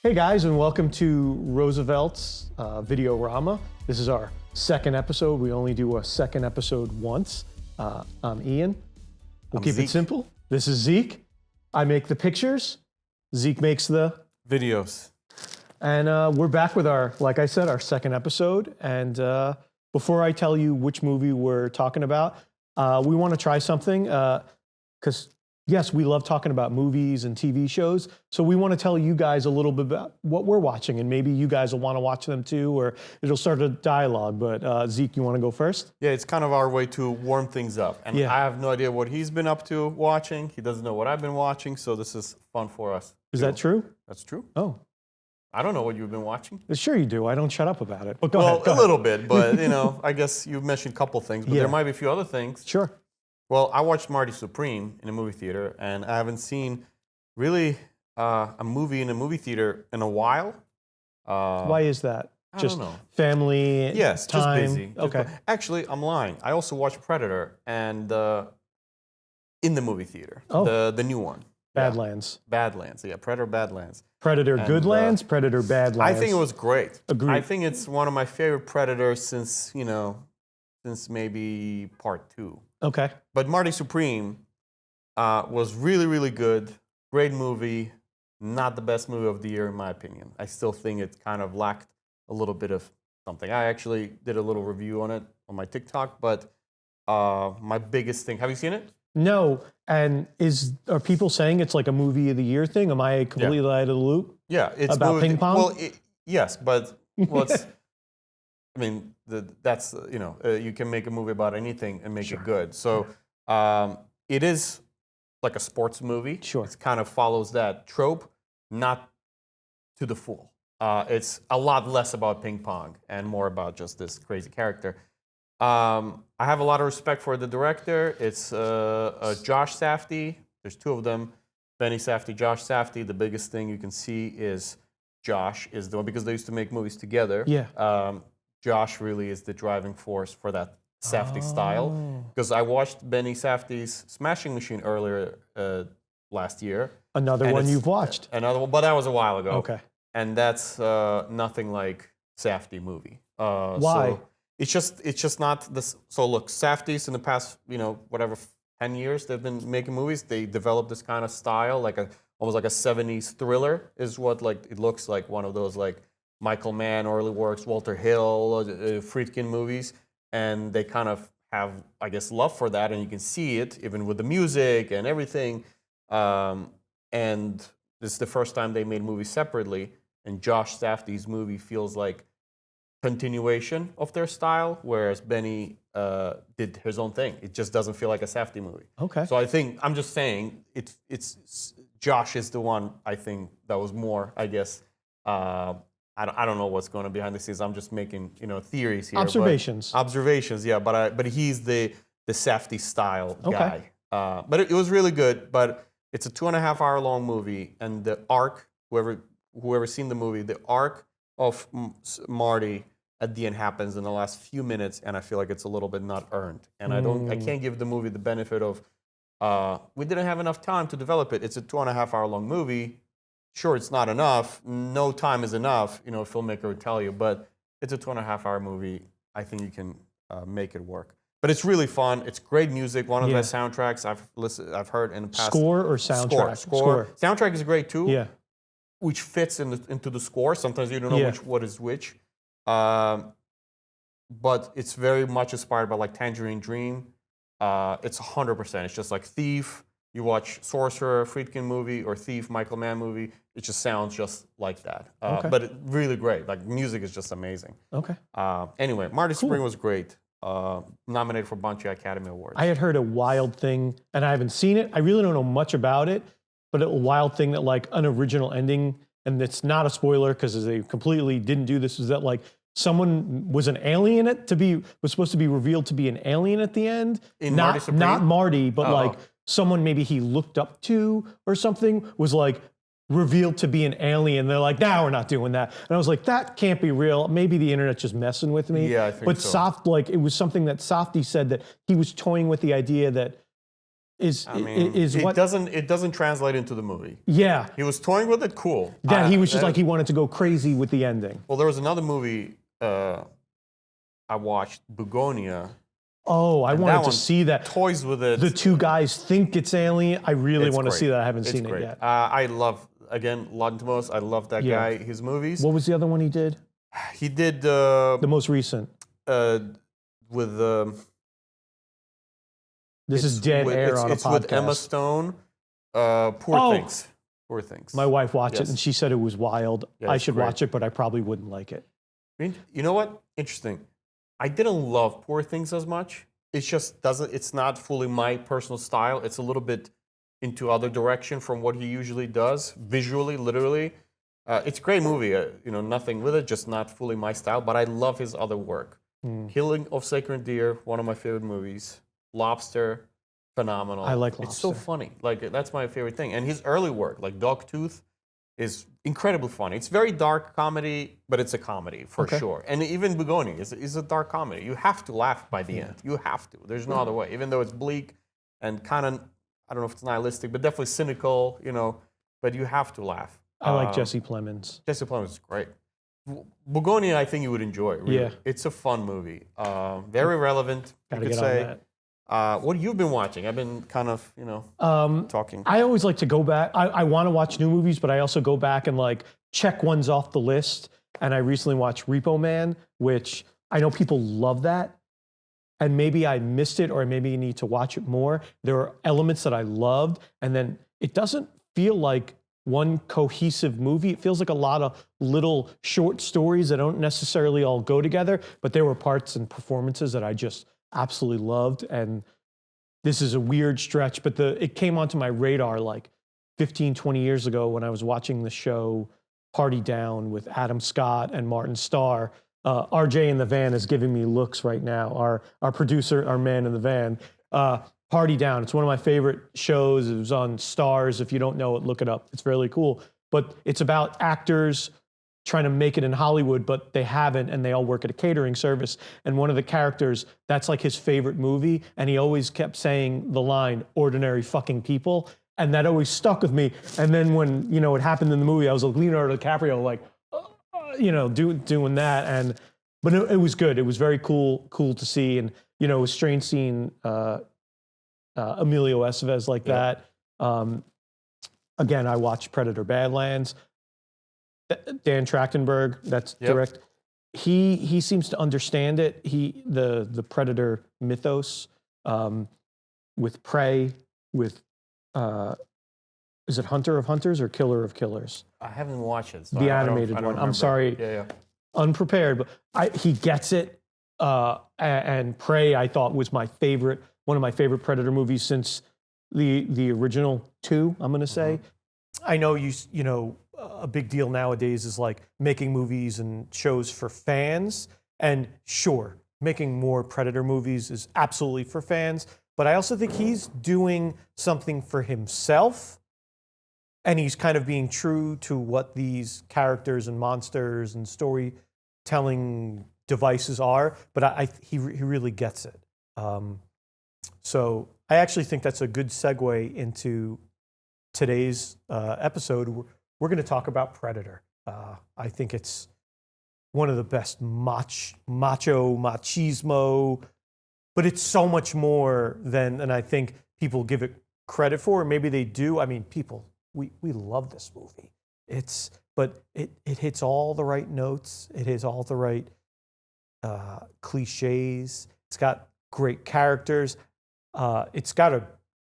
Hey guys, and welcome to RSVLTS Videorama. This is our second episode. We only do a second episode once. I'm Ian. We'll keep it simple. This is Zeke. I make the pictures. Zeke makes the videos. And we're back with like I said, our second episode. And before I tell you which movie we're talking about, we want to try something because yes, we love talking about movies and TV shows. So we want to tell you guys a little bit about what we're watching, and maybe you guys will want to watch them too, or it'll start a dialogue. But Zeke, you want to go first? Yeah, it's kind of our way to warm things up. And I have no idea what he's been up to watching. He doesn't know what I've been watching, so this is fun for us. Is that true? That's true. Oh. I don't know what you've been watching. Sure you do. I don't shut up about it. But go ahead. A little bit, but you know, I guess you've mentioned a couple things, but there might be a few other things. Sure. Well, I watched Marty Supreme in a movie theater, and I haven't seen really a movie in a movie theater in a while. Why is that? I don't know. Family, yes, time? Just busy. Okay. Actually, I'm lying. I also watched Predator and in the movie theater, the new one. Badlands. Badlands, yeah, Predator Badlands. Predator Goodlands, Predator Badlands. I think it was great. Agreed. I think it's one of my favorite Predators since maybe part 2. Okay. But Marty Supreme was really, really good. Great movie. Not the best movie of the year, in my opinion. I still think it kind of lacked a little bit of something. I actually did a little review on it on my TikTok, but my biggest thing, have you seen it? No. And are people saying it's like a movie of the year thing? Am I completely out of the loop? Yeah. It's about ping pong? Well, yes, but it's, I mean, that's, you can make a movie about anything and make it good. So it is like a sports movie. Sure. It kind of follows that trope, not to the full. It's a lot less about ping pong and more about just this crazy character. I have a lot of respect for the director. It's Josh Safdie. There's 2 of them, Benny Safdie, Josh Safdie. The biggest thing you can see is Josh is the one, because they used to make movies together. Yeah. Josh really is the driving force for that Safdie style. Because I watched Benny Safdie's Smashing Machine earlier last year. Another one you've watched. Another one, but that was a while ago. Okay. And that's nothing like Safdie movie. Why? So it's just not this. So look, Safdie's in the past, 10 years they've been making movies. They developed this kind of style, like almost like a 70s thriller is what it looks like, one of those like Michael Mann, early works, Walter Hill, Friedkin movies, and they kind of have, I guess, love for that, and you can see it even with the music and everything. And this is the first time they made movies separately, and Josh Safdie's movie feels like continuation of their style, whereas Benny did his own thing. It just doesn't feel like a Safdie movie. Okay. So I'm just saying, it's Josh is the one I think that was more, I guess. I don't know what's going on behind the scenes. I'm just making theories here. Observations. Observations, yeah. But he's the Safdie style guy. But it was really good. But it's a 2.5-hour long movie, and the arc, whoever seen the movie, the arc of Marty at the end happens in the last few minutes, and I feel like it's a little bit not earned. And I can't give the movie the benefit of we didn't have enough time to develop it. It's a 2.5-hour long movie. Sure, it's not enough. No time is enough, a filmmaker would tell you, but it's a 2.5-hour movie. I think you can make it work. But it's really fun. It's great music. One of the best soundtracks I've heard in the past. Score or soundtrack? Score. Soundtrack is great too. Yeah. Which fits into the score. Sometimes you don't know what is which. But it's very much inspired by like Tangerine Dream. It's 100%. It's just like Thief. You watch Sorcerer, Friedkin movie, or Thief, Michael Mann movie. It just sounds just like that. But it's really great. Like music is just amazing. Okay. Anyway, Marty Supreme was great. Nominated for a bunch of Academy Awards. I had heard a wild thing, and I haven't seen it. I really don't know much about it, but a wild thing that like an original ending, and it's not a spoiler because they completely didn't do this, is that like someone was an alien was supposed to be revealed to be an alien at the end. Not Marty, but like someone maybe he looked up to or something was like revealed to be an alien. They're like, nah, we're not doing that. And I was like, that can't be real. Maybe the internet's just messing with me. Yeah, I think so. But it was something that Safdie said, that he was toying with the idea that is I mean, is it what doesn't translate into the movie. Yeah. He was toying with it, cool. That he was just like he wanted to go crazy with the ending. Well, there was another movie I watched, Begonia. Oh, I wanted to see that. Toys with it. The two guys think it's alien. I really It's want to great. see that. I haven't It's seen great. it yet. I love, again, Rotten Tomatoes. I love that Yeah. guy, his movies. What was the other one he did? He did The most recent. with This is Dead Air on a it's podcast. with Emma Stone. Poor Things. Poor Things. My wife watched Yes. it and she said it was wild. Yeah, I it's should great. watch it, but I probably wouldn't like it. You know what? Interesting. I didn't love Poor Things as much. It just doesn't. It's not fully my personal style. It's a little bit into other direction from what he usually does, visually, literally. It's a great movie. Nothing with it, just not fully my style. But I love his other work. Killing of Sacred Deer, one of my favorite movies. Lobster, phenomenal. I like It's so Lobster. funny. Like that's my favorite thing. And his early work, like Dogtooth, is incredibly funny. It's very dark comedy, but it's a comedy for sure. And even Begonia is a dark comedy. You have to laugh by the end. You have to. There's no other way. Even though it's bleak and kind of, I don't know if it's nihilistic, but definitely cynical, but you have to laugh. I like Jesse Plemons. Jesse Plemons is great. Begonia, I think you would enjoy. Really. Yeah. It's a fun movie. Very relevant, Gotta you could get on say. that. What have you been watching? I've been kind of, talking. I always like to go back. I want to watch new movies, but I also go back and like check ones off the list. And I recently watched Repo Man, which I know people love that. And maybe I missed it, or maybe you need to watch it more. There are elements that I loved, and then it doesn't feel like one cohesive movie. It feels like a lot of little short stories that don't necessarily all go together, but there were parts and performances that I just absolutely loved. And this is a weird stretch, but it came onto my radar like 15, 20 years ago when I was watching the show Party Down with Adam Scott and Martin Starr. RJ in the van is giving me looks right now. Our producer, our man in the van. Party Down. It's one of my favorite shows. It was on Stars. If you don't know it, look it up. It's really cool. But it's about actors trying to make it in Hollywood, but they haven't, and they all work at a catering service. And one of the characters, that's like his favorite movie, and he always kept saying the line, "ordinary fucking people," and that always stuck with me. And then when, it happened in the movie, I was like Leonardo DiCaprio, like, doing that. But it was good. It was very cool to see. And, it was strange seeing Emilio Estevez like that. Again, I watched Predator Badlands. Dan Trachtenberg, that's direct. He seems to understand it. The Predator mythos with Prey, with is it Hunter of Hunters or Killer of Killers? I haven't watched it. So The I don't animated one. I'm remember. sorry, Yeah. unprepared, but he gets it. And Prey, I thought, was one of my favorite Predator movies since the original two. I'm going to say. I know a big deal nowadays is like making movies and shows for fans. And sure, making more Predator movies is absolutely for fans. But I also think he's doing something for himself. And he's kind of being true to what these characters and monsters and storytelling devices are. But he really gets it. So I actually think that's a good segue into today's episode. We're going to talk about Predator. I think it's one of the best machismo, but it's so much more than I think people give it credit for. Maybe they do. I mean, we love this movie. But it hits all the right notes. It hits all the right cliches. It's got great characters. It's got an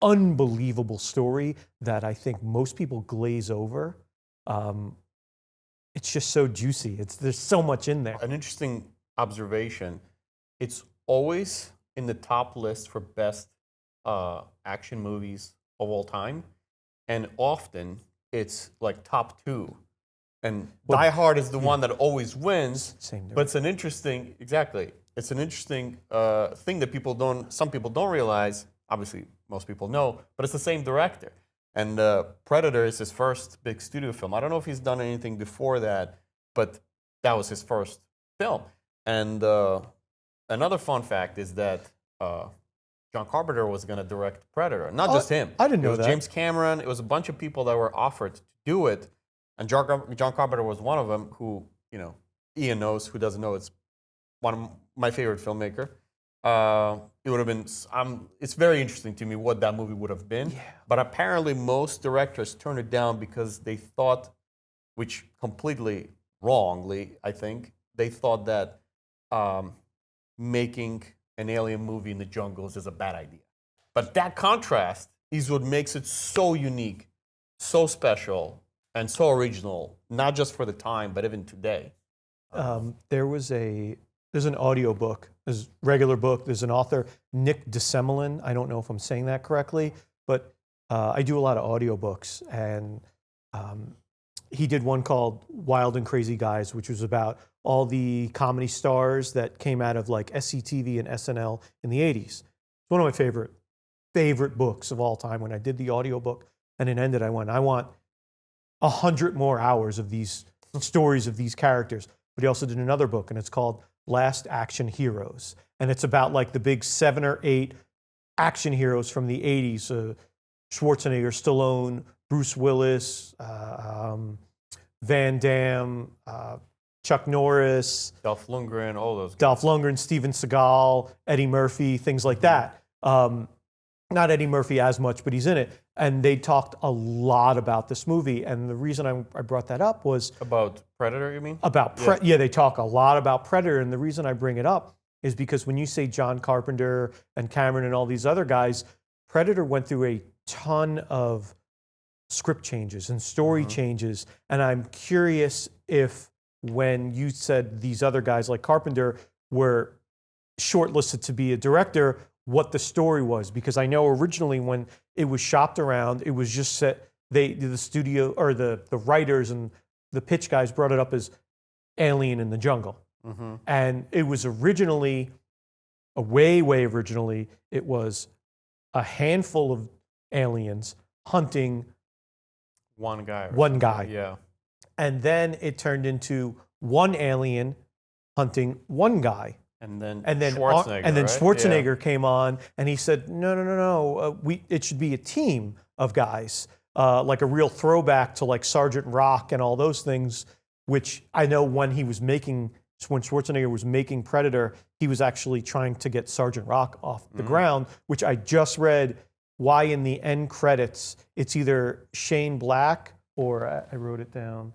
unbelievable story that I think most people glaze over. It's just so juicy. There's so much in there. An interesting observation. It's always in the top list for best action movies of all time, and often it's like top 2. And Die Hard is the one that always wins. Same but it's an interesting It's an interesting thing that some people don't realize. Obviously, most people know, but it's the same director. And Predator is his first big studio film. I don't know if he's done anything before that, but that was his first film. And another fun fact is that John Carpenter was going to direct Predator. Not just him. I didn't know It was that. James Cameron. It was a bunch of people that were offered to do it. And John Carpenter was one of them who, Ian knows, who doesn't know, it's one of my favorite filmmaker. It would have been, it's very interesting to me what that movie would have been. Yeah. But apparently most directors turned it down because they thought, which completely wrongly, I think, they thought that making an alien movie in the jungles is a bad idea. But that contrast is what makes it so unique, so special, and so original, not just for the time, but even today. There's an audio book, there's a regular book, there's an author, Nick DeSemelin. I don't know if I'm saying that correctly, but I do a lot of audiobooks, and he did one called Wild and Crazy Guys, which was about all the comedy stars that came out of like SCTV and SNL in the 80s. It's one of my favorite books of all time. When I did the audiobook and it ended, I want 100 more hours of these stories of these characters. But he also did another book, and it's called Last Action Heroes. And it's about like the big 7 or 8 action heroes from the 80s. Schwarzenegger, Stallone, Bruce Willis, Van Damme, Chuck Norris, Dolph Lundgren, all those guys. Dolph Lundgren, Steven Seagal, Eddie Murphy, things like that. Not Eddie Murphy as much, but he's in it. And they talked a lot about this movie. And the reason I brought that up was... About Predator, you mean? Yeah, they talk a lot about Predator. And the reason I bring it up is because when you say John Carpenter and Cameron and all these other guys, Predator went through a ton of script changes and story changes. And I'm curious if when you said these other guys like Carpenter were shortlisted to be a director, what the story was. Because I know originally when it was shopped around, it was just set, the studio or the writers and the pitch guys brought it up as Alien in the Jungle. And it was originally, way originally, it was a handful of aliens hunting one guy. One guy. Yeah. And then it turned into one alien hunting one guy. And then Schwarzenegger came on, and he said, no, it should be a team of guys, like a real throwback to like Sergeant Rock and all those things, which I know when Schwarzenegger was making Predator, he was actually trying to get Sergeant Rock off the ground, which I just read why in the end credits, it's either Shane Black or, I wrote it down,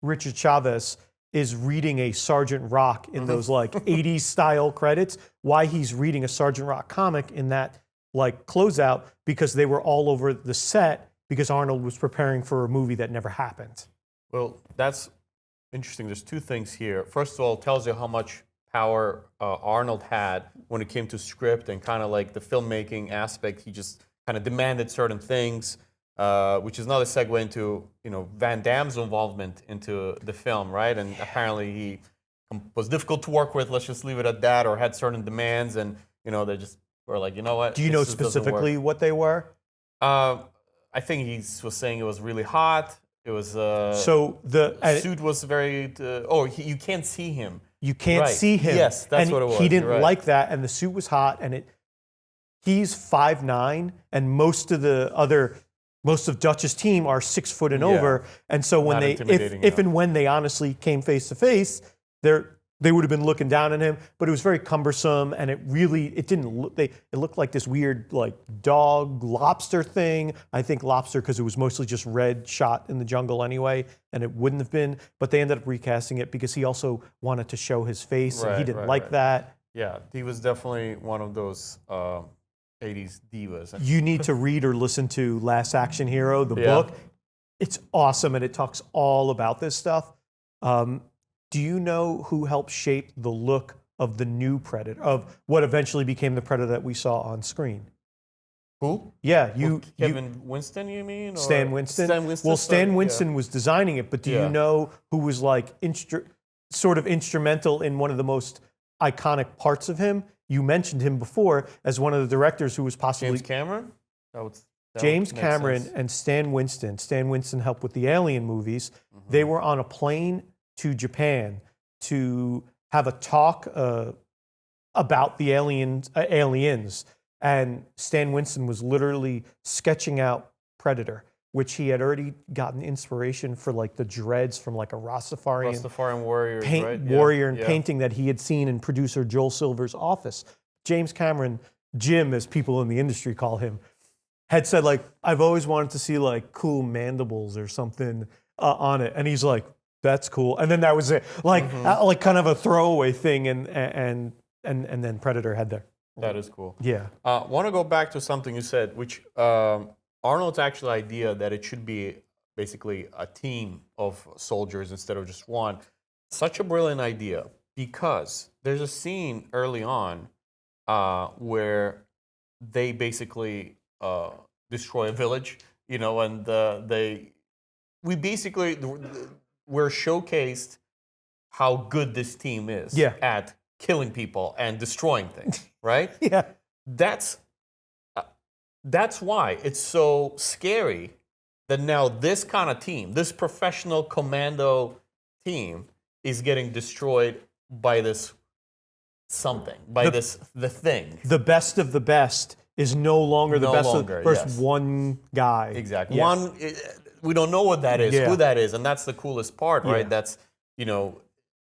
Richard Chavez is reading a Sergeant Rock in those like 80s style credits, why he's reading a Sergeant Rock comic in that like closeout, because they were all over the set because Arnold was preparing for a movie that never happened. Well, that's interesting. There's two things here. First of all, it tells you how much power Arnold had when it came to script and kind of like the filmmaking aspect. He just kind of demanded certain things, which is another segue into Van Damme's involvement into the film, right? And apparently he was difficult to work with. Let's just leave it at that, or had certain demands, and they just were like, you know what? Do you know specifically what they were? I think he was saying it was really hot. It was so the suit was very. You can't see him. You can't see him. Yes, that's what it was. He didn't like that, and the suit was hot, and he's 5'9", and most of Dutch's team are 6 foot and over, and so when if and when they honestly came face to face, they would have been looking down on him. But it was very cumbersome, and it didn't look. It looked like this weird like dog lobster thing. I think lobster because it was mostly just red shot in the jungle anyway, and it wouldn't have been. But they ended up recasting it because he also wanted to show his face, and he didn't like that. Yeah, he was definitely one of those 80s divas. You need to read or listen to Last Action Hero, the book. It's awesome, and it talks all about this stuff. Do you know who helped shape the look of the new Predator, of what eventually became the Predator that we saw on screen? Who? Yeah, Kevin Winston, you mean? Or Stan Winston? Stan Winston. Well, Stan Winston was designing it, but do you know who was like sort of instrumental in one of the most iconic parts of him? You mentioned him before as one of the directors who was possibly... James Cameron? James Cameron and Stan Winston. Stan Winston helped with the Alien movies. They were on a plane to Japan to have a talk, about the aliens. And Stan Winston was literally sketching out Predator, which he had already gotten inspiration for, like the dreads from like a Rastafarian warriors, right? warrior and painting that he had seen in producer Joel Silver's office. James Cameron, Jim, as people in the industry call him, had said like, I've always wanted to see like cool mandibles or something on it, and he's like, that's cool. And then that was it, like like kind of a throwaway thing, and then Predator had there. That is cool. Yeah. Want to go back to something you said, which Arnold's actual idea that it should be basically a team of soldiers instead of just one. Such a brilliant idea, because there's a scene early on where they basically destroy a village, you know, and we're showcased how good this team is at killing people and destroying things, right? Yeah. That's why it's so scary that now this kind of team, this professional commando team, is getting destroyed by this something, by the thing. The best of the best is no longer the best of versus one guy. Exactly. Yes. We don't know what that is, who that is, and that's the coolest part, right? That's, you know,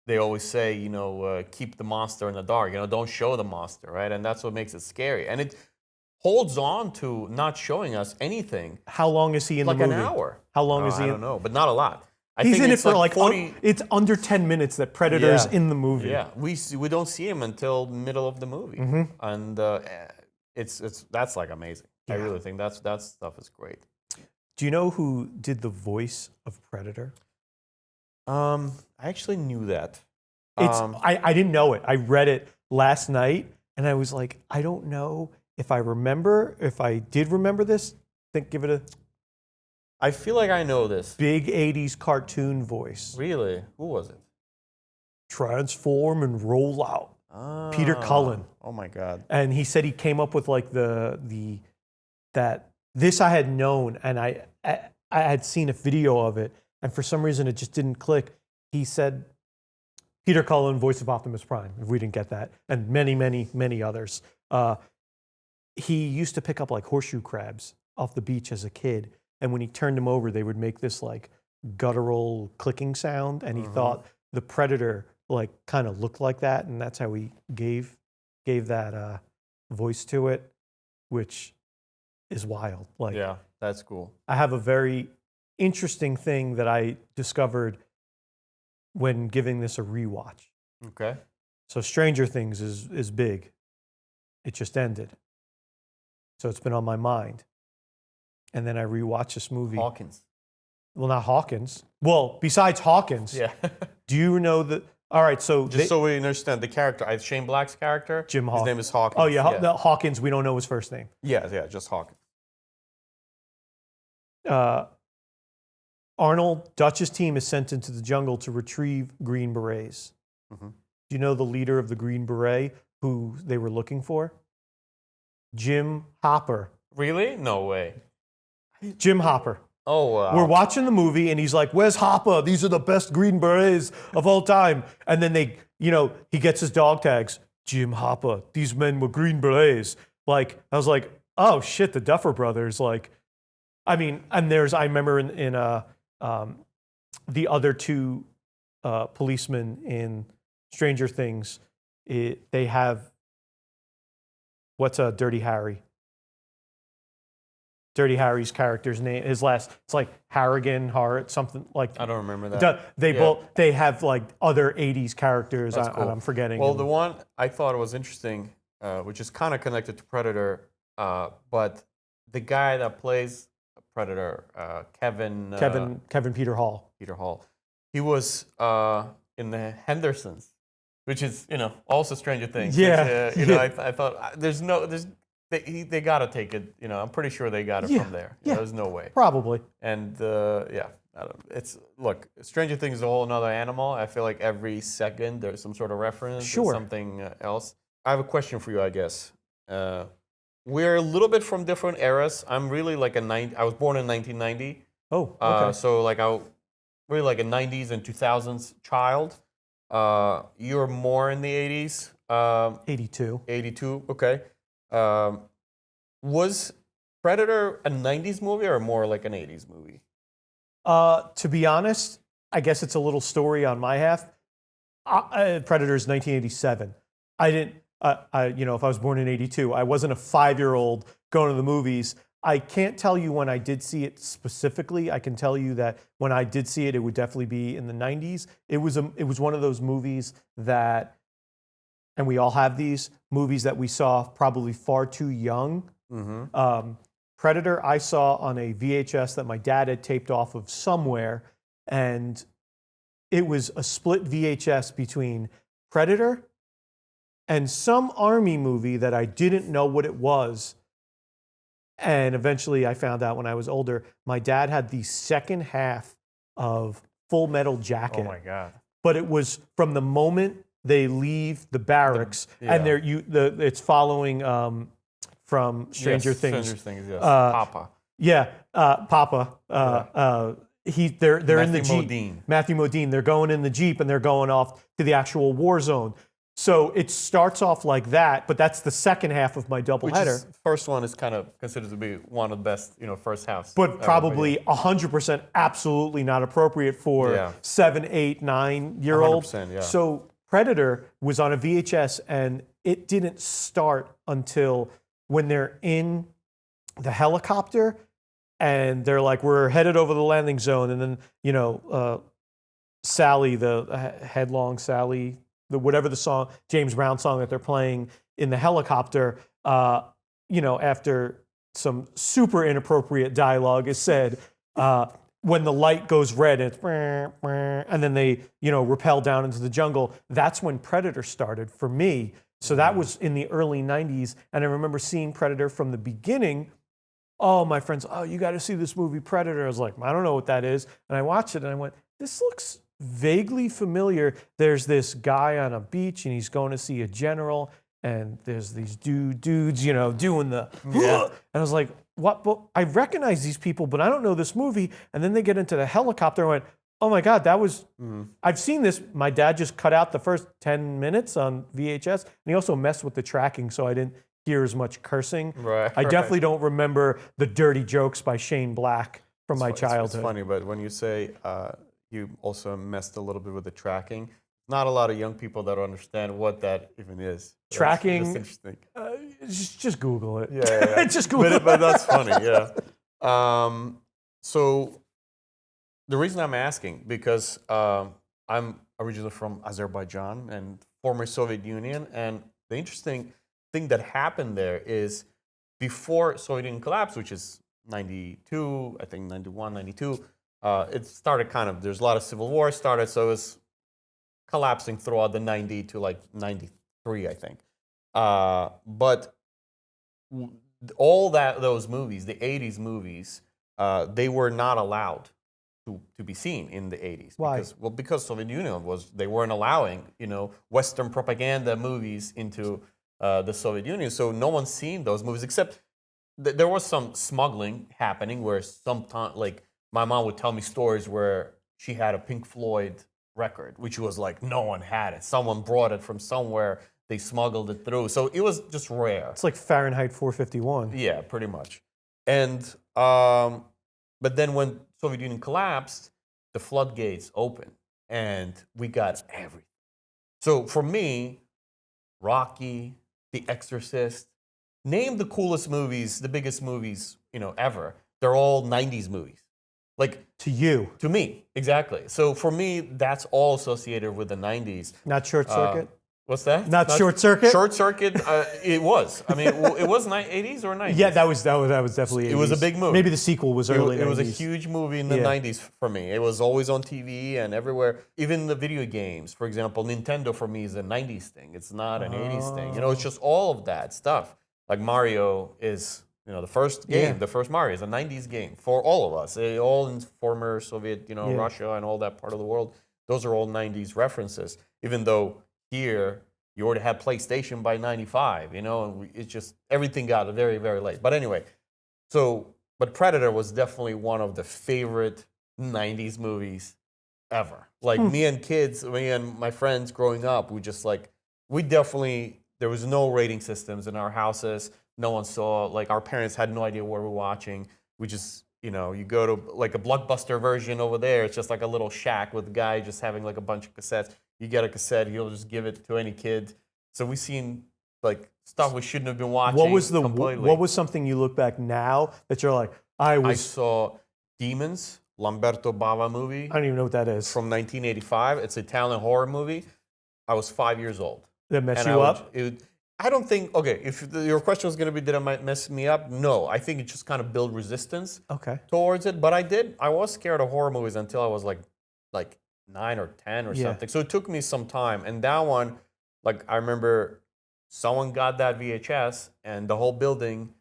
they always say, you know, keep the monster in the dark, you know, don't show the monster, right? And that's what makes it scary. And it holds on to not showing us anything. How long is he in the movie? Like an hour. How long is he? I don't know, but not a lot. He's in it for like 40. It's under 10 minutes that Predator's in the movie. Yeah, we don't see him until middle of the movie, and that's like amazing. I really think that stuff is great. Do you know who did the voice of Predator? I actually knew that. I didn't know it. I read it last night, and I was like, I don't know if I did remember this. Give it a. I feel like I know this. Big 80s cartoon voice. Really? Who was it? Transform and roll out. Peter Cullen. Oh my God. And he said he came up with like that this I had known, and I had seen a video of it, and for some reason it just didn't click. He said Peter Cullen, voice of Optimus Prime, if we didn't get that, and many, many, many others. He used to pick up like horseshoe crabs off the beach as a kid, and when he turned them over, they would make this like guttural clicking sound, and he thought the Predator like kind of looked like that, and that's how he gave that voice to it, which is wild. Like, yeah, that's cool. I have a very interesting thing that I discovered when giving this a rewatch. Okay. So Stranger Things is big. It just ended. So it's been on my mind. And then I rewatched this movie. Hawkins. Well, not Hawkins. Well, besides Hawkins. Yeah. Do you know that? All right, so just so we understand the character, Shane Black's character, Jim Hawkins. His name is Hawkins. Oh yeah, Hawkins. We don't know his first name. Yeah, just Hawkins. Arnold, Dutch's team is sent into the jungle to retrieve Green Berets. Do you know the leader of the Green Beret who they were looking for? Jim Hopper. Really? No way. Jim Hopper. Oh, wow. We're watching the movie, and he's like, "Where's Hopper? These are the best Green Berets of all time." And then he gets his dog tags. Jim Hopper. These men were Green Berets. Like, I was like, oh shit, the Duffer Brothers. Like, I mean, and I remember in the other two policemen in Stranger Things, they have, what's Dirty Harry? Dirty Harry's character's name, it's like Harrigan, Hart, something like. I don't remember that. They have like other 80s characters, That's cool. and I'm forgetting. Well, the one I thought was interesting, which is kind of connected to Predator, but the guy that plays Predator, Kevin Peter Hall. Peter Hall. He was in the Hendersons, which is also Stranger Things. Yeah. Which, I thought they got to take it. I'm pretty sure they got it from there. Yeah. There's no way. Probably. And look, Stranger Things is a whole another animal. I feel like every second there's some sort of reference to something else. I have a question for you, I guess. We're a little bit from different eras. I'm really like I was born in 1990. Oh, okay. So like I really like a 90s and 2000s child. You're more in the 80s. 82. 82. Okay. Was Predator a 90s movie or more like an 80s movie? To be honest, I guess it's a little story on my half. Predator's 1987. I didn't, if I was born in 82, I wasn't a 5-year-old going to the movies. I can't tell you when I did see it specifically. I can tell you that when I did see it, it would definitely be in the 90s. It was one of those movies that, and we all have these movies that we saw probably far too young. Mm-hmm. Predator I saw on a VHS that my dad had taped off of somewhere, and it was a split VHS between Predator and some army movie that I didn't know what it was. And eventually I found out when I was older, my dad had the second half of Full Metal Jacket. Oh my God. But it was from the moment they leave the barracks, and it's following from Stranger Things. Stranger Things, yes. Papa. Yeah, Papa. They're in the Jeep. Modine. Matthew Modine. They're going in the Jeep and they're going off to the actual war zone. So it starts off like that, but that's the second half of my doubleheader. First one is kind of considered to be one of the best, first halves. But probably 100% absolutely not appropriate for 7, 8, 9-year-olds. 100%, yeah. So Predator was on a VHS, and it didn't start until when they're in the helicopter and they're like, we're headed over the landing zone. And then, Sally, the Headlong Sally, whatever the song, James Brown song that they're playing in the helicopter, after some super inappropriate dialogue is said, when the light goes red and then they, rappel down into the jungle, that's when Predator started for me. So that was in the early 90s. And I remember seeing Predator from the beginning. Oh, my friends, you got to see this movie Predator. I was like, I don't know what that is. And I watched it and I went, this looks vaguely familiar. There's this guy on a beach and he's going to see a general, and there's these dudes, doing the, and I was like, what? But I recognize these people, but I don't know this movie. And then they get into the helicopter and I went, oh my God, that was, I've seen this. My dad just cut out the first 10 minutes on VHS, and he also messed with the tracking, so I didn't hear as much cursing. I definitely don't remember the dirty jokes by Shane Black from my childhood. It's funny, but when you say you also messed a little bit with the tracking, not a lot of young people that understand what that even is. Tracking, that's interesting. Just Google it. Yeah. Just Google it. But that's funny, yeah. So the reason I'm asking, because I'm originally from Azerbaijan and former Soviet Union, and the interesting thing that happened there is before Soviet Union collapsed, which is 92, I think 91, 92, it started there's a lot of civil war started, so it was collapsing throughout the 90 to like 93, I think. But all those movies, the 80s movies, they were not allowed to be seen in the 80s. Why? Because Soviet Union they weren't allowing, Western propaganda movies into the Soviet Union. So no one's seen those movies, except there was some smuggling happening where sometimes, like, my mom would tell me stories where she had a Pink Floyd record, which was like, no one had it. Someone brought it from somewhere. They smuggled it through. So it was just rare. It's like Fahrenheit 451. Yeah, pretty much. And, but then when Soviet Union collapsed, the floodgates opened and we got everything. So for me, Rocky, The Exorcist, name the coolest movies, the biggest movies, ever. They're all 90s movies. Like, to you. To me, exactly. So for me, that's all associated with the 90s. Not Short Circuit? What's that? Not Short Circuit? Short Circuit, it was. I mean, it was 80s or 90s? Yeah, that was definitely 80s. It was a big movie. Maybe the sequel was early 90s. It was a huge movie in the 90s for me. It was always on TV and everywhere. Even the video games, for example, Nintendo for me is a 90s thing. It's not an 80s thing. It's just all of that stuff. Like Mario is... the first game, the first Mario is a 90s game for all of us. All in former Soviet, Russia and all that part of the world. Those are all 90s references. Even though here, you already had PlayStation by 95, and it's just, everything got very, very late. But anyway, but Predator was definitely one of the favorite 90s movies ever. Like me and my friends growing up, we just like, there was no rating systems in our houses. No one saw, like, our parents had no idea what we were watching. We just, you go to like a Blockbuster version over there. It's just like a little shack with a guy just having like a bunch of cassettes. You get a cassette, he'll just give it to any kid. So we've seen like stuff we shouldn't have been watching. What was something you look back now that you're like, I saw Demons, Lamberto Bava movie. I don't even know what that is. From 1985. It's an Italian horror movie. I was 5 years old. That messed you up? I don't think, okay, if your question was going to be, did it mess me up? No, I think it just kind of built resistance towards it. But I was scared of horror movies until I was like 9 or 10 or something. So it took me some time. And that one, like, I remember someone got that VHS and the whole building,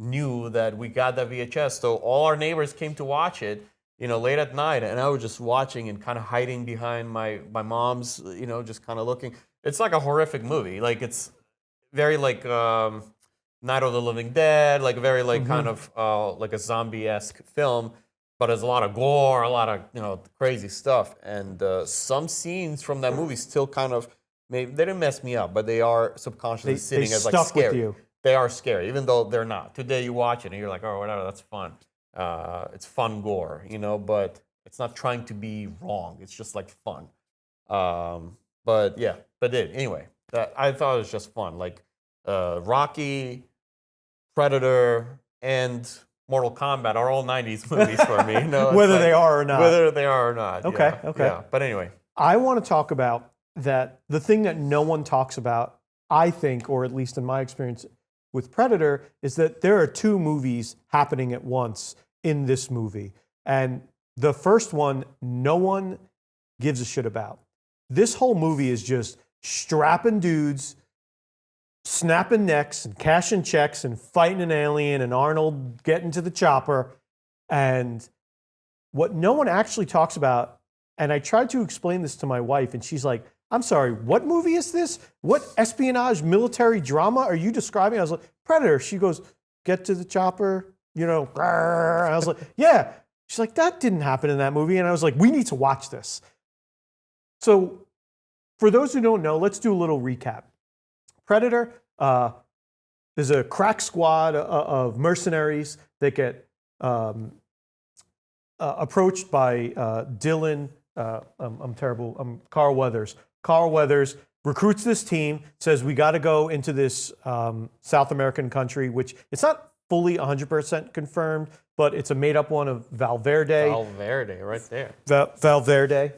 knew that we got that VHS. So all our neighbors came to watch it, late at night. And I was just watching and kind of hiding behind my mom's, just kind of looking. It's like a horrific movie. Like, it's very like Night of the Living Dead, like very like kind of like a zombie-esque film, but there's a lot of gore, a lot of crazy stuff, and some scenes from that movie still kind of they didn't mess me up, but they are subconsciously sitting as like scary. With you. They are scary, even though they're not. Today you watch it and you're like, oh, whatever, that's fun. It's fun gore, but it's not trying to be wrong. It's just like fun. Anyway, I thought it was just fun. Like Rocky, Predator, and Mortal Kombat are all 90s movies for me. Whether they are or not. Whether they are or not. Okay. Yeah. But anyway. I want to talk about that. The thing that no one talks about, I think, or at least in my experience with Predator, is that there are two movies happening at once in this movie. And the first one, no one gives a shit about. This whole movie is just strapping dudes, snapping necks and cashing checks and fighting an alien and Arnold getting to the chopper. And what no one actually talks about, and I tried to explain this to my wife, and she's like, I'm sorry, what movie is this? What espionage military drama are you describing? I was like, Predator. She goes, get to the chopper, I was like, yeah. She's like, that didn't happen in that movie. And I was like, we need to watch this. So for those who don't know, let's do a little recap. Predator, there's a crack squad of mercenaries that get approached by Dylan. I'm terrible. Carl Weathers. Carl Weathers recruits this team, says we got to go into this South American country, which it's not fully 100% confirmed, but it's a made-up one of Valverde. Valverde, right there. Valverde.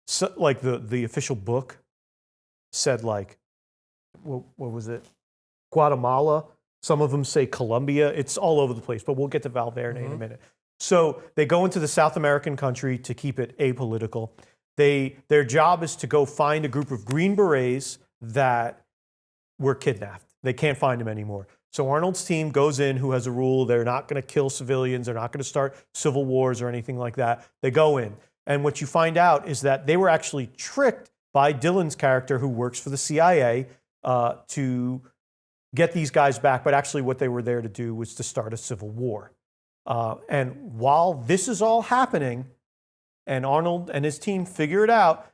So, like the official book said, like, what was it? Guatemala. Some of them say Colombia. It's all over the place, but we'll get to Valverde in a minute. So they go into the South American country to keep it apolitical. Their job is to go find a group of Green Berets that were kidnapped. They can't find them anymore. So Arnold's team goes in, who has a rule, they're not going to kill civilians, they're not going to start civil wars or anything like that. They go in. And what you find out is that they were actually tricked by Dylan's character, who works for the CIA, to get these guys back. But actually what they were there to do was to start a civil war. And while this is all happening, and Arnold and his team figure it out,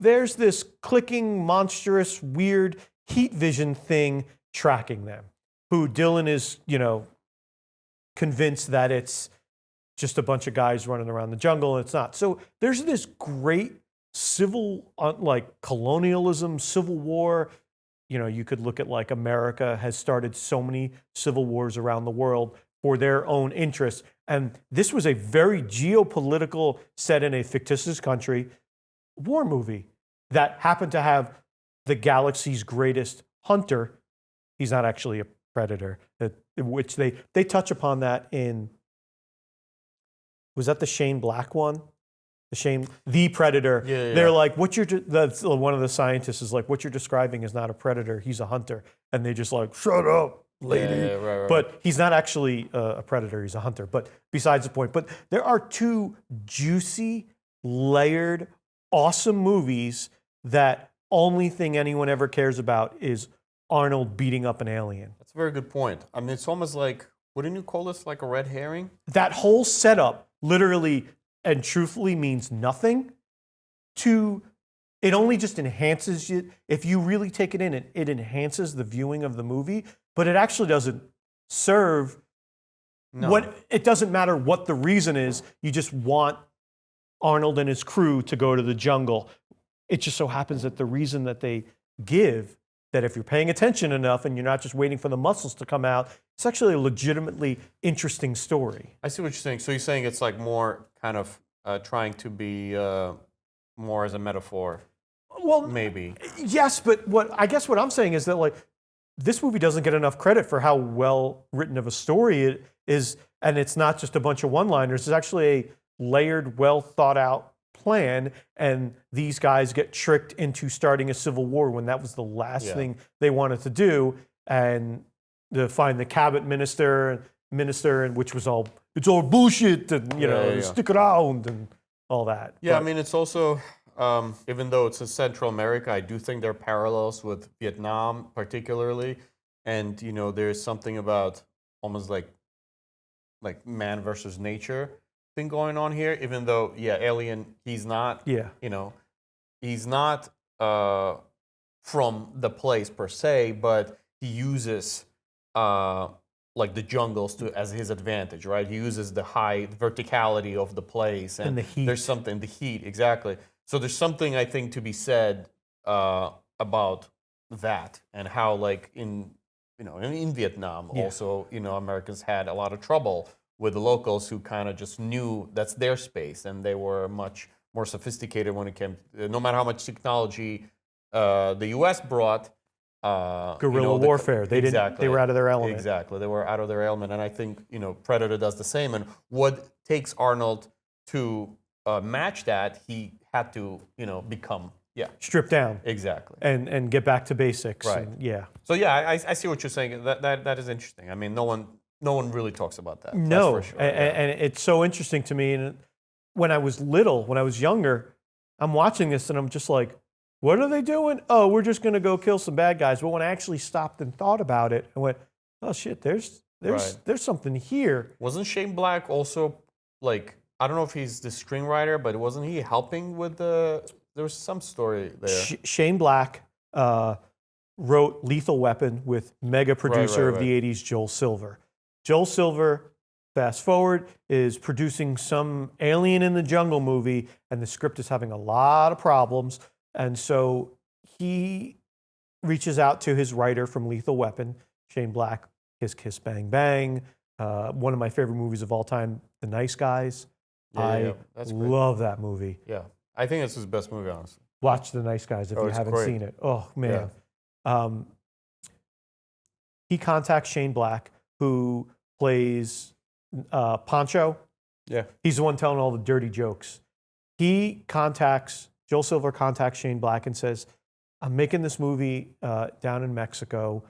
there's this clicking, monstrous, weird heat vision thing tracking them, who Dylan is, convinced that it's just a bunch of guys running around the jungle, and it's not. So there's this great civil, like colonialism, civil war. You could look at like America has started so many civil wars around the world for their own interests. And this was a very geopolitical, set in a fictitious country, war movie that happened to have the galaxy's greatest hunter. He's not actually a predator, which they touch upon that in, was that the Shane Black one? The Predator. Yeah. They're like, that's one of the scientists is like, what you're describing is not a predator, he's a hunter. And they just like, shut up, lady. Yeah, right. But he's not actually a predator, he's a hunter. But besides the point. But there are two juicy, layered, awesome movies that only thing anyone ever cares about is Arnold beating up an alien. That's a very good point. I mean, it's almost like, wouldn't you call this like a red herring? That whole setup literally and truthfully means nothing to it only just enhances it. If you really take it in, it enhances the viewing of the movie, but it actually doesn't serve what, it doesn't matter what the reason is. You just want Arnold and his crew to go to the jungle. It just so happens that the reason that they give, that if you're paying attention enough and you're not just waiting for the muscles to come out, it's actually a legitimately interesting story. I see what you're saying. So you're saying it's like more kind of trying to be more as a metaphor. Well, maybe. Yes, but I guess what I'm saying is that like this movie doesn't get enough credit for how well written of a story it is, and it's not just a bunch of one-liners. It's actually a layered, well thought out plan, and these guys get tricked into starting a civil war when that was the last thing they wanted to do, and to find the cabinet minister, and which was it's all bullshit, and stick around and all that. Yeah, but, I mean, it's also even though it's in Central America, I do think there are parallels with Vietnam, particularly, and there's something about almost like man versus nature thing going on here. Even though, Alien, he's not, he's not from the place per se, but he uses like the jungles as his advantage, right? He uses the high verticality of the place and the heat. There's something, the heat, exactly. So there's something I think to be said about that, and how like in Vietnam also Americans had a lot of trouble with the locals who kind of just knew that's their space, and they were much more sophisticated when it came. No matter how much technology the U.S. brought, guerrilla warfare. They didn't. They were out of their element. Exactly, they were out of their element, and I think Predator does the same. And what takes Arnold to match that, he had to become stripped down, exactly, and get back to basics. Right. And, So I see what you're saying. That is interesting. I mean, no one really talks about that. No, that's for sure. And it's so interesting to me. And when I was younger, I'm watching this and I'm just like, what are they doing? Oh, we're just going to go kill some bad guys. But when I actually stopped and thought about it, I went, oh shit, there's something here. Wasn't Shane Black also like, I don't know if he's the screenwriter, but wasn't he helping with there was some story there. Shane Black wrote Lethal Weapon with mega producer of the 80s, Joel Silver. Joel Silver, fast forward, is producing some Alien in the Jungle movie, and the script is having a lot of problems. And so he reaches out to his writer from Lethal Weapon, Shane Black, Kiss Kiss Bang Bang, one of my favorite movies of all time, The Nice Guys. I love that movie. Yeah, I think it's his best movie, honestly. Watch The Nice Guys if you haven't seen it. Oh, man. Yeah. He contacts Shane Black, who plays Pancho. Yeah. He's the one telling all the dirty jokes. Joel Silver contacts Shane Black and says, I'm making this movie down in Mexico.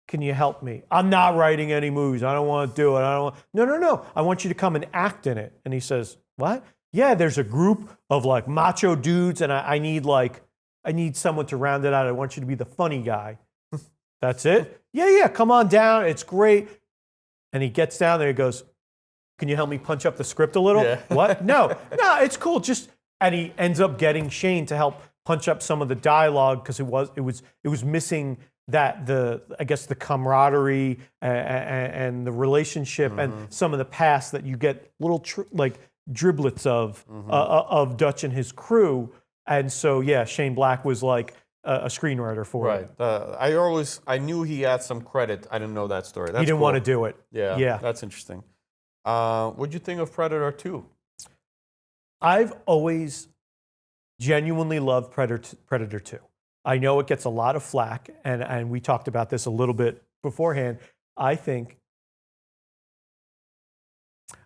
Can you help me? I'm not writing any movies. I don't want to do it. No. I want you to come and act in it. And he says, what? Yeah, there's a group of like macho dudes, and I need someone to round it out. I want you to be the funny guy. That's it? Yeah, come on down. It's great. And he gets down there, he goes, can you help me punch up the script a little? Yeah. What? No, it's cool. And he ends up getting Shane to help punch up some of the dialogue because it was missing that the camaraderie and the relationship and some of the past that you get little driblets of Dutch and his crew. And so Shane Black was like a screenwriter for it. Right. I knew he had some credit. I didn't know that story. That's he didn't want to do it. Yeah. That's interesting. What'd you think of Predator 2? I've always genuinely loved Predator 2. I know it gets a lot of flack, and we talked about this a little bit beforehand. I think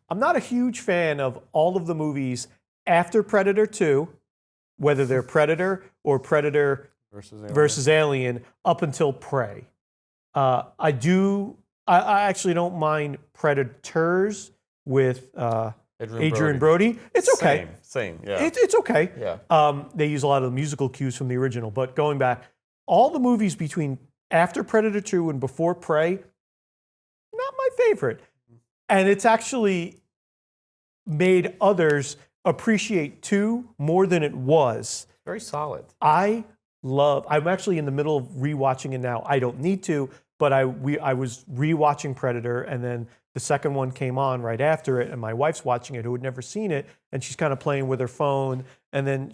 I'm not a huge fan of all of the movies after Predator 2, whether they're Predator or Predator versus Alien up until Prey. I actually don't mind Predators with Adrian Brody. It's okay. Same. Yeah. It's okay. Yeah. They use a lot of the musical cues from the original, but going back, all the movies between after Predator 2 and before Prey, not my favorite. And it's actually made others appreciate 2 more than it was. Very solid. I'm actually in the middle of rewatching it now. I don't need to, but I was rewatching Predator, and then the second one came on right after it, and my wife's watching it, who had never seen it, and she's kind of playing with her phone, and then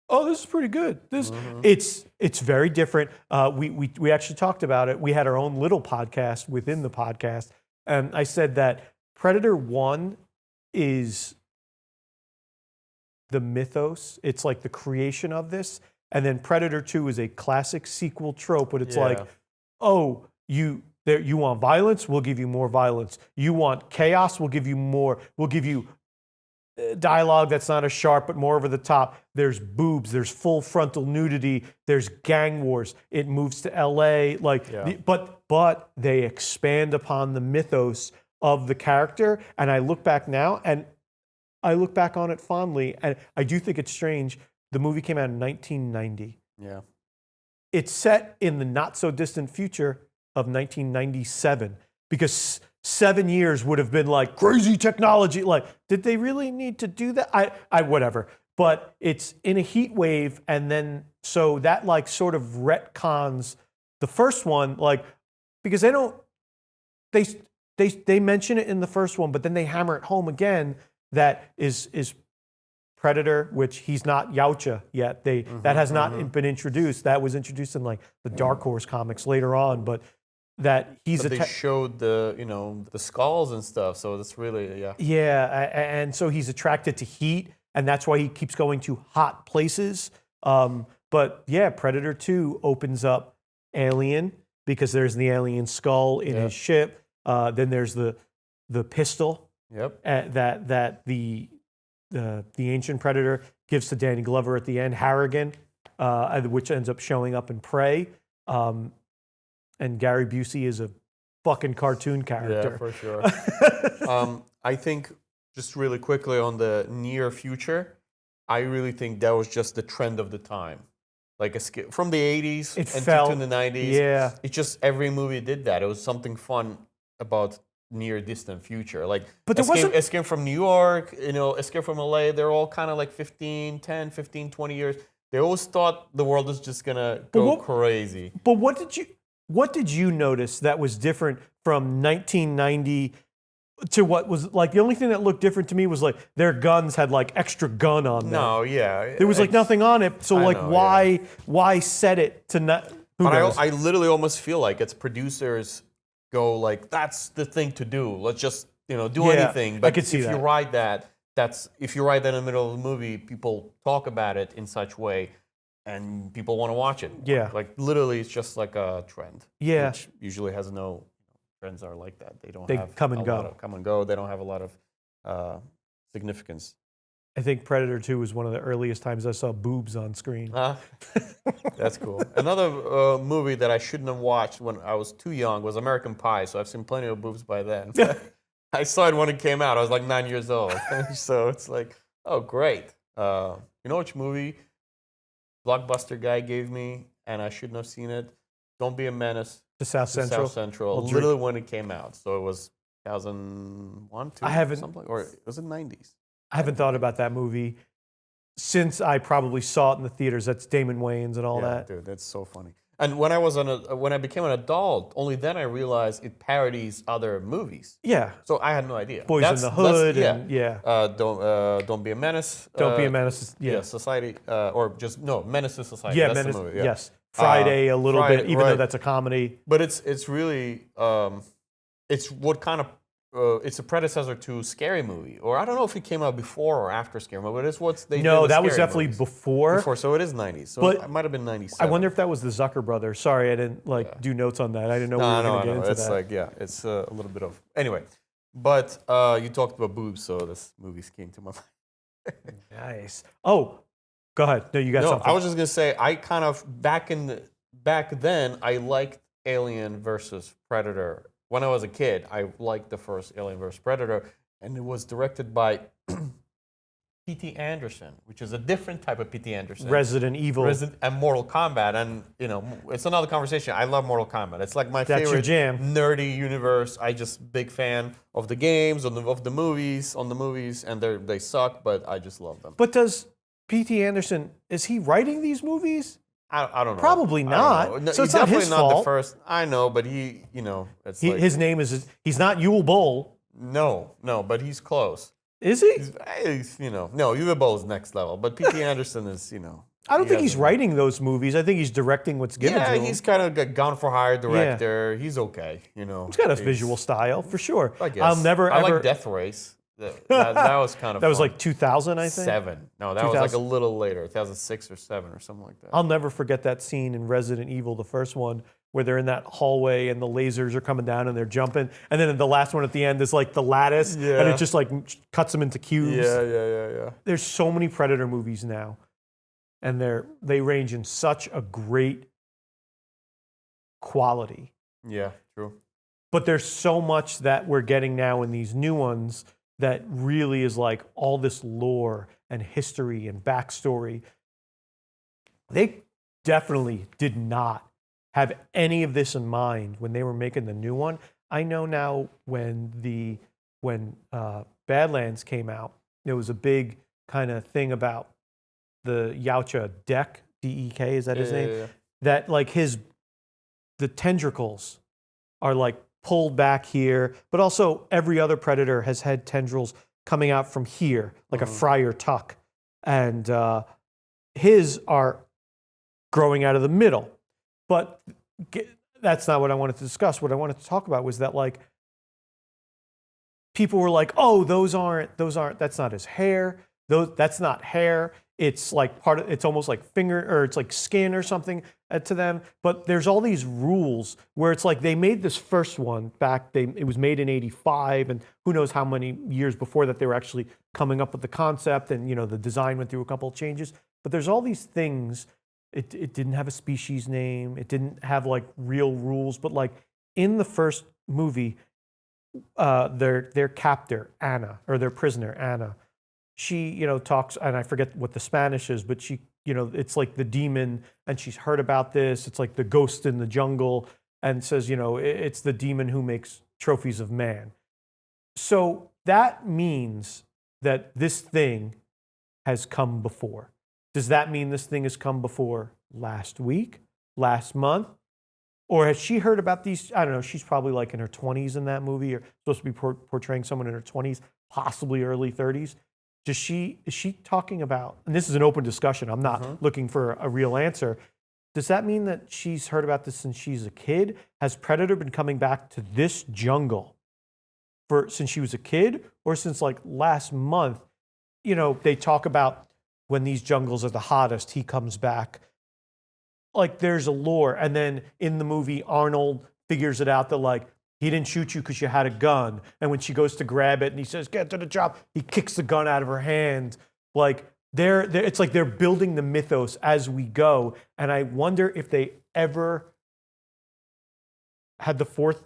oh, this is pretty good. It's very different. We actually talked about it. We had our own little podcast within the podcast, and I said that Predator 1 is the mythos. It's like the creation of this. And then Predator 2 is a classic sequel trope, but it's like, oh, you want violence? We'll give you more violence. You want chaos? We'll give you more. We'll give you dialogue that's not as sharp, but more over the top. There's boobs. There's full frontal nudity. There's gang wars. It moves to L.A. But they expand upon the mythos of the character. And I look back now, and I look back on it fondly, and I do think it's strange. The movie came out in 1990. Yeah. It's set in the not-so-distant future of 1997, because 7 years would have been like crazy technology. Like, did they really need to do that? I whatever. But it's in a heat wave, and then so that like sort of retcons the first one, like, because they mention it in the first one, but then they hammer it home again. That is Predator, which he's not Yautja yet. That has not been introduced. That was introduced in like the Dark Horse comics later on, but that he's they showed the skulls and stuff. So that's really and so he's attracted to heat, and that's why he keeps going to hot places. But yeah, Predator 2 opens up Alien, because there's the alien skull in his ship. Then there's the pistol. Yep. That the ancient Predator gives to Danny Glover at the end, Harrigan, which ends up showing up in Prey. And Gary Busey is a fucking cartoon character. Yeah, for sure. I think, just really quickly on the near future, I really think that was just the trend of the time. Like from the 80s to the 90s. Yeah. It's just every movie did that. It was something fun about near distant future, like but there Escape from New York, Escape from LA. They're all kind of like 10, 15, 20 years. They always thought the world is just gonna go crazy. But what did you notice that was different from 1990 to what was like the only thing that looked different to me was like their guns had like extra gun on them. No, yeah, there was like nothing on it. So like why set it to not? But I literally almost feel like it's producers go like, that's the thing to do. Let's just do anything. But I could see if you write that, if you write that in the middle of the movie, people talk about it in such way, and people want to watch it. Yeah, like literally, it's just like a trend. Yeah, which usually has no trends are like that. They come and go. They don't have a lot of significance. I think Predator 2 was one of the earliest times I saw boobs on screen. That's cool. Another movie that I shouldn't have watched when I was too young was American Pie, so I've seen plenty of boobs by then. I saw it when it came out. I was like 9 years old. So it's like, oh, great. You know which movie Blockbuster guy gave me, and I shouldn't have seen it? Don't Be a Menace. To South Central? South Central. Literally when it came out. So it was 2001, 2, something, or was it 90s? I haven't thought about that movie since I probably saw it in the theaters. That's Damon Wayans and all that. Dude, that's so funny. And when I became an adult, only then I realized it parodies other movies. Yeah. So I had no idea. Boys in the Hood. Don't Be a Menace. Don't Be a Menace. Yeah. Society, or just Menace to Society. Yeah, that's the movie. Yeah. Yes. Friday a little bit, even though that's a comedy. But it's really it's what kind of. It's a predecessor to Scary Movie, or I don't know if it came out before or after Scary Movie, but it's what they did. No, with that was Scary definitely movies. before. So it is 90s. So but it might have been 97. I wonder if that was the Zucker brothers. Sorry, I didn't do notes on that. I didn't know we were going to get into it's that. It's a little bit of anyway. But you talked about boobs, so this movie came to my mind. Nice. Oh, go ahead. No, you got something. I was just gonna say I kind of back then I liked Alien versus Predator. When I was a kid, I liked the first Alien vs. Predator, and it was directed by P.T. Anderson, which is a different type of P.T. Anderson. Resident Evil. And Mortal Kombat, and it's another conversation. I love Mortal Kombat. It's like my That's your favorite jam. nerdy universe. I just big fan of the games, of the movies, and they suck, but I just love them. But does P.T. Anderson, is he writing these movies? I don't know. Probably not. No, So it's he's not his definitely not fault. the first. I know, but it's His name is, he's not Yule Bowl. no, but he's close. Is he? No, Uwe Boll is next level, but P.T. Anderson is, I don't think he's writing those movies. I think he's directing what's given to him. he's kind of a gone-for-hire director. He's okay, He's got a visual style, for sure. I guess. I'll never I ever... like Death Race. That was kind of That was fun. like 2000, I think? 7. No, that was like a little later, 2006 or 7 or something like that. I'll never forget that scene in Resident Evil, the first one, where they're in that hallway and the lasers are coming down and they're jumping. And then the last one at the end is like the lattice, and it just like cuts them into cubes. Yeah. There's so many Predator movies now, and they range in such a great quality. Yeah, true. But there's so much that we're getting now in these new ones that really is like all this lore and history and backstory. They definitely did not have any of this in mind when they were making the new one. I know now when Badlands came out, there was a big kind of thing about the Yautja Dek, D-E-K, is that his name? Yeah. That like the tendrils are like pulled back here, but also every other Predator has had tendrils coming out from here, like a friar tuck. And his are growing out of the middle. But that's not what I wanted to discuss. What I wanted to talk about was that like people were like, "Oh, those aren't. That's not his hair. That's not hair. It's like it's almost like finger or it's like skin or something to them." But there's all these rules where it's like they made this first one back. It was made in '85, and who knows how many years before that they were actually coming up with the concept, and the design went through a couple of changes. But there's all these things. It didn't have a species name. It didn't have like real rules. But like in the first movie, their captor Anna, or their prisoner Anna, she talks, and I forget what the Spanish is, but she it's like the demon, and she's heard about this. It's like the ghost in the jungle, and says it's the demon who makes trophies of man. So that means that this thing has come before. Does that mean this thing has come before last week, last month? Or has she heard about these? I don't know. She's probably like in her 20s in that movie, or supposed to be portraying someone in her 20s, possibly early 30s. Is she talking about, and this is an open discussion, I'm not looking for a real answer. Does that mean that she's heard about this since she's a kid? Has Predator been coming back to this jungle since she was a kid, or since like last month? They talk about when these jungles are the hottest, he comes back. Like there's a lore. And then in the movie, Arnold figures it out that like, he didn't shoot you because you had a gun. And when she goes to grab it and he says, "Get to the job," he kicks the gun out of her hand. Like it's like they're building the mythos as we go. And I wonder if they ever had the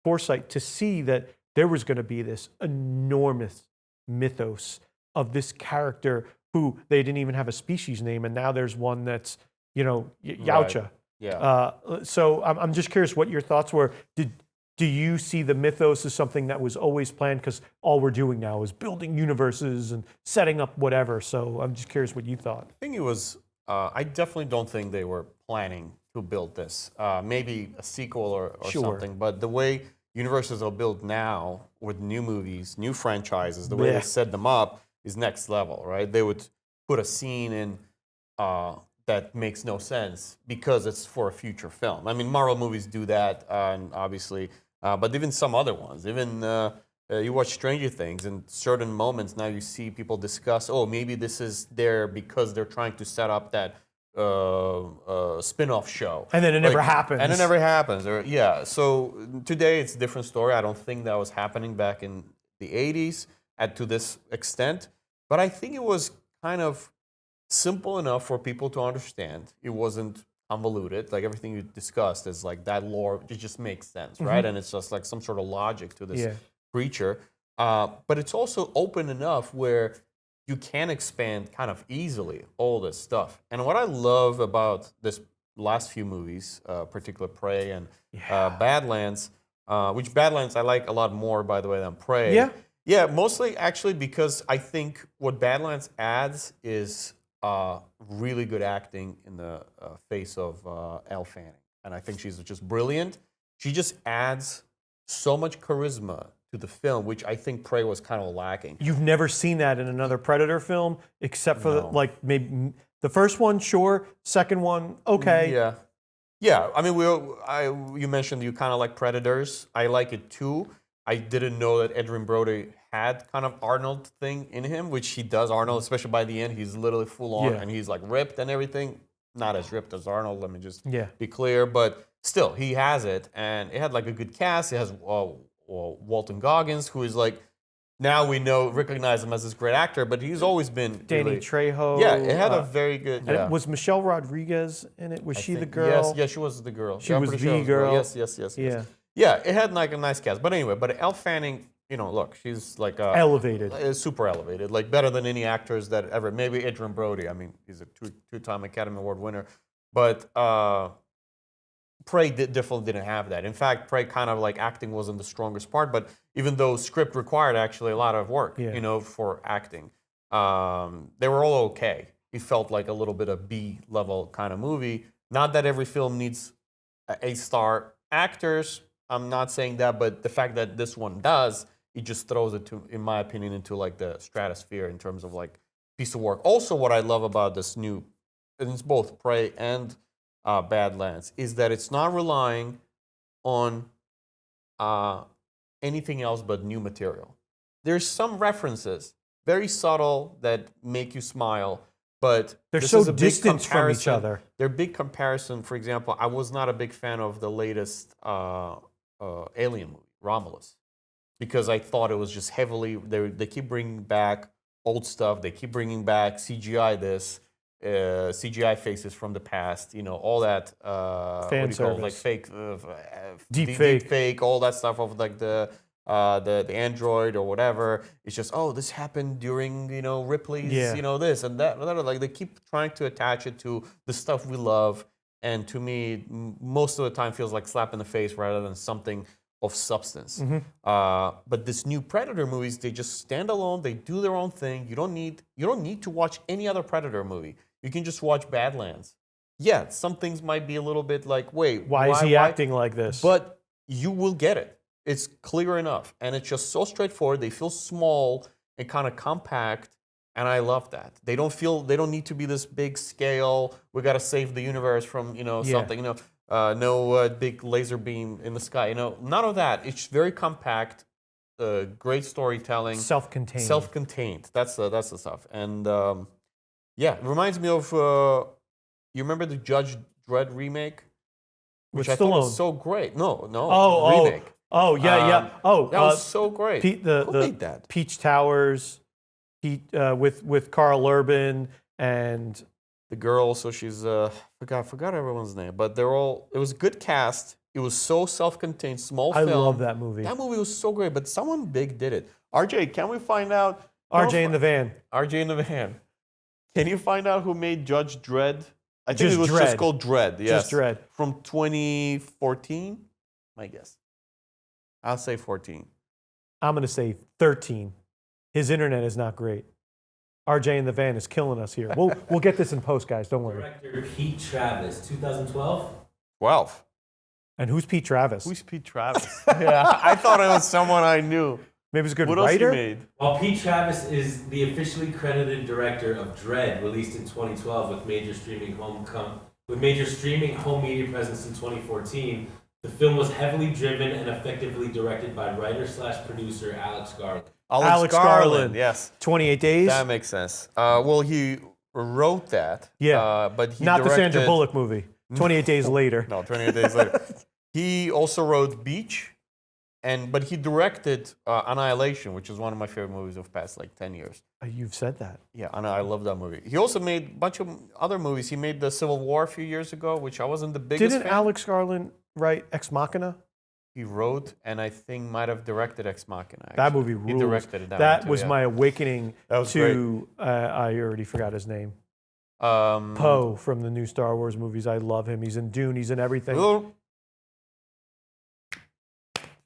foresight to see that there was going to be this enormous mythos of this character who they didn't even have a species name, and now there's one that's, Yautja. Right. Yeah. So I'm just curious what your thoughts were. Do you see the mythos as something that was always planned? Because all we're doing now is building universes and setting up whatever. So I'm just curious what you thought. I think it was, I definitely don't think they were planning to build this. Maybe a sequel or something, but the way universes are built now with new movies, new franchises, the way they set them up is next level, right? They would put a scene in that makes no sense because it's for a future film. I mean, Marvel movies do that, and obviously, but even some other ones. Even you watch Stranger Things, and certain moments now you see people discuss, oh, maybe this is there because they're trying to set up that spin-off show. And then it never happens. And it never happens. So today it's a different story. I don't think that was happening back in the 80s to this extent. But I think it was kind of simple enough for people to understand. It wasn't convoluted. Like everything you discussed is like that lore, it just makes sense, right? And it's just like some sort of logic to this creature. But it's also open enough where you can expand kind of easily all this stuff. And what I love about this last few movies, particular Prey and Badlands, which Badlands I like a lot more, by the way, than Prey. Yeah. Yeah, mostly actually because I think what Badlands adds is really good acting in the face of Elle Fanning. And I think she's just brilliant. She just adds so much charisma to the film, which I think Prey was kind of lacking. You've never seen that in another Predator film, except for like maybe the first one, sure. Second one, okay. Yeah. Yeah, I mean, you mentioned you kind of like Predators. I like it too. I didn't know that Adrien Brody had kind of Arnold thing in him, which he does. Arnold, especially by the end, he's literally full on and he's like ripped and everything. Not as ripped as Arnold, let me just be clear. But still, he has it. And it had like a good cast. It has Walton Goggins, who is like, now we recognize him as this great actor, but he's always been Danny Trejo. Yeah, it had a very good. Yeah. Was Michelle Rodriguez in it? Was she the girl? Yes, she was the girl. She was the girl. Yes. Yeah, it had like a nice cast. But anyway, Elle Fanning, look, she's like elevated, super elevated, like better than any actors that ever. Maybe Adrien Brody. I mean, he's a two-time Academy Award winner, but Prey definitely didn't have that. In fact, Prey kind of like acting wasn't the strongest part, but even though script required actually a lot of work, for acting, they were all okay. It felt like a little bit of B-level kind of movie. Not that every film needs A-star actors. I'm not saying that, but the fact that this one does, it just throws it in my opinion, into like the stratosphere in terms of like piece of work. Also, what I love about this new, and it's both Prey and Badlands, is that it's not relying on anything else but new material. There's some references, very subtle, that make you smile, but they're so distant from each other. They're big comparison. For example, I was not a big fan of the latest Alien movie, Romulus, because I thought it was just heavily, they keep bringing back old stuff, they keep bringing back CGI CGI faces from the past, all that fan service, like fake, deep fake, all that stuff of like the android or whatever. It's just, this happened during Ripley's this and that. Like they keep trying to attach it to the stuff we love, and to me, most of the time feels like slap in the face rather than something of substance. But this new Predator movies, they just stand alone. They do their own thing. You don't need to watch any other Predator movie. You can just watch Badlands. Yeah, some things might be a little bit like, wait, why is he acting like this? But you will get it. It's clear enough, and it's just so straightforward. They feel small and kind of compact, and I love that. They don't need to be this big scale. We got to save the universe from something. No big laser beam in the sky. None of that. It's very compact. Great storytelling. Self-contained. That's the stuff. And it reminds me of. You remember the Judge Dredd remake, which I thought was so great. No, remake. Yeah. That was so great. Who made that? Peach Towers, with Carl Urban and the girl. So she's forgot everyone's name, but they're all. It was a good cast. It was so self-contained, small film. I love that movie. That movie was so great, but someone big did it. RJ, can we find out? RJ in the Van. RJ in the Van. Can you find out who made Judge Dredd? I think it was Dredd. just called Dredd. Yes. Just Dredd. From 2014, my guess. I'll say 14. I'm going to say 13. His internet is not great. RJ in the Van is killing us here. We'll get this in post, guys. Don't worry. Director Pete Travis, 2012. 12. And who's Pete Travis? Who's Pete Travis? Yeah, I thought it was someone I knew. Maybe he's a good what writer. Else he made? Well, Pete Travis is the officially credited director of Dredd, released in 2012 with major streaming home media presence in 2014. The film was heavily driven and effectively directed by writer/producer Alex Garland. Alex Garland, yes. 28 Days. That makes sense. Well, he wrote that. Yeah. But he not directed... the Sandra Bullock movie. 28 Days Later. No, 28 Days Later. He also wrote Beach, but he directed Annihilation, which is one of my favorite movies of the past 10 years. You've said that. Yeah, I love that movie. He also made a bunch of other movies. He made The Civil War a few years ago, which I wasn't the biggest fan. Didn't Alex Garland write Ex Machina? he wrote and I think might have directed Ex Machina. Actually. That movie rules. He directed it. That one too, was yeah. my awakening That was to. I already forgot his name. great. Poe from the new Star Wars movies. I love him. He's in Dune. He's in everything.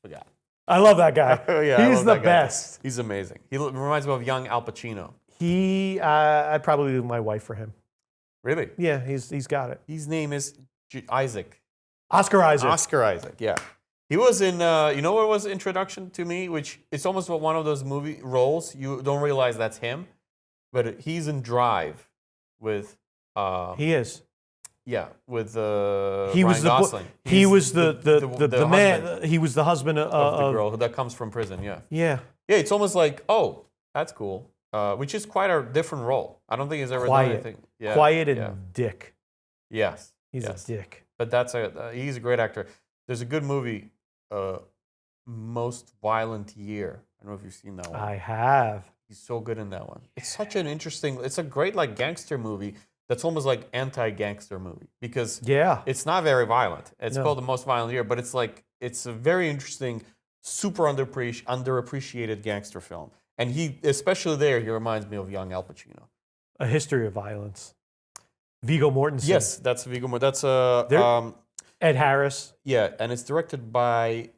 Forgot. I love that guy. Yeah, I He's love the that guy. best. He's amazing. He reminds me of young Al Pacino. I'd probably do my wife for him. Really? Yeah, he's got it. His name is Isaac. Oscar Isaac. Oscar Isaac, yeah. He was in, you know what was introduction to me? Which it's almost one of those movie roles. You don't realize that's him. But he's in Drive with... He is. Yeah, with He was Ryan the Gosling. he was the man. husband He was the husband of the girl that comes from prison, yeah. Yeah. Yeah, it's almost like, oh, that's cool. Which is quite a different role. I don't think he's ever done anything. Yeah, Quiet and yeah. dick. Yes. He's yes. a dick. But that's he's a great actor. There's a good movie, Most Violent Year. I don't know if you've seen that one. I have. He's so good in that one. It's such an interesting, it's a great like gangster movie that's almost like anti-gangster movie because Yeah. it's not very violent. It's No. called The Most Violent Year, but it's like, it's a very interesting, super underappreciated gangster film. And he, especially there, he reminds me of young Al Pacino. A History of Violence. Viggo Mortensen. Yes, that's Viggo Mortensen. That's Ed Harris. yeah, and it's directed by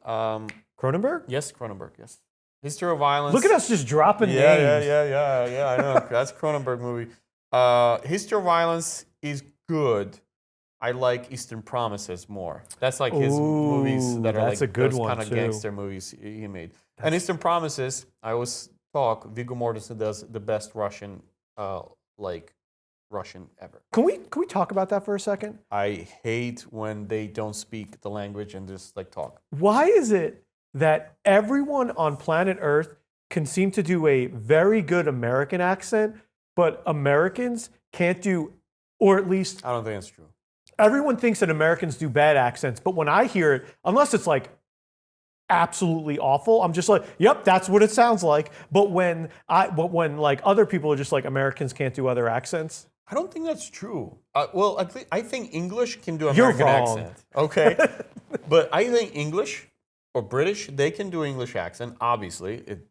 Cronenberg? yes, Cronenberg. Yes, History of Violence. Look at us just dropping names. Yeah. I know that's Cronenberg movie. History of Violence is good. I like Eastern Promises more. That's like his movies that are that's like a good those one, kind of too. gangster movies he made. And Eastern Promises, I always talk. Viggo Mortensen does the best Russian ever. Can we talk about that for a second? I hate when they don't speak the language and just like talk. Why is it that everyone on planet Earth can seem to do a very good American accent, but Americans can't do, or at least I don't think that's true. everyone thinks that Americans do bad accents, but when I hear it, unless it's like absolutely awful, I'm just like, yep, that's what it sounds like. But when like other people are just like, Americans can't do other accents. I don't think that's true. Well, I think English can do You're American wrong. accent. Okay, but I think English or British, they can do English accent. Obviously, it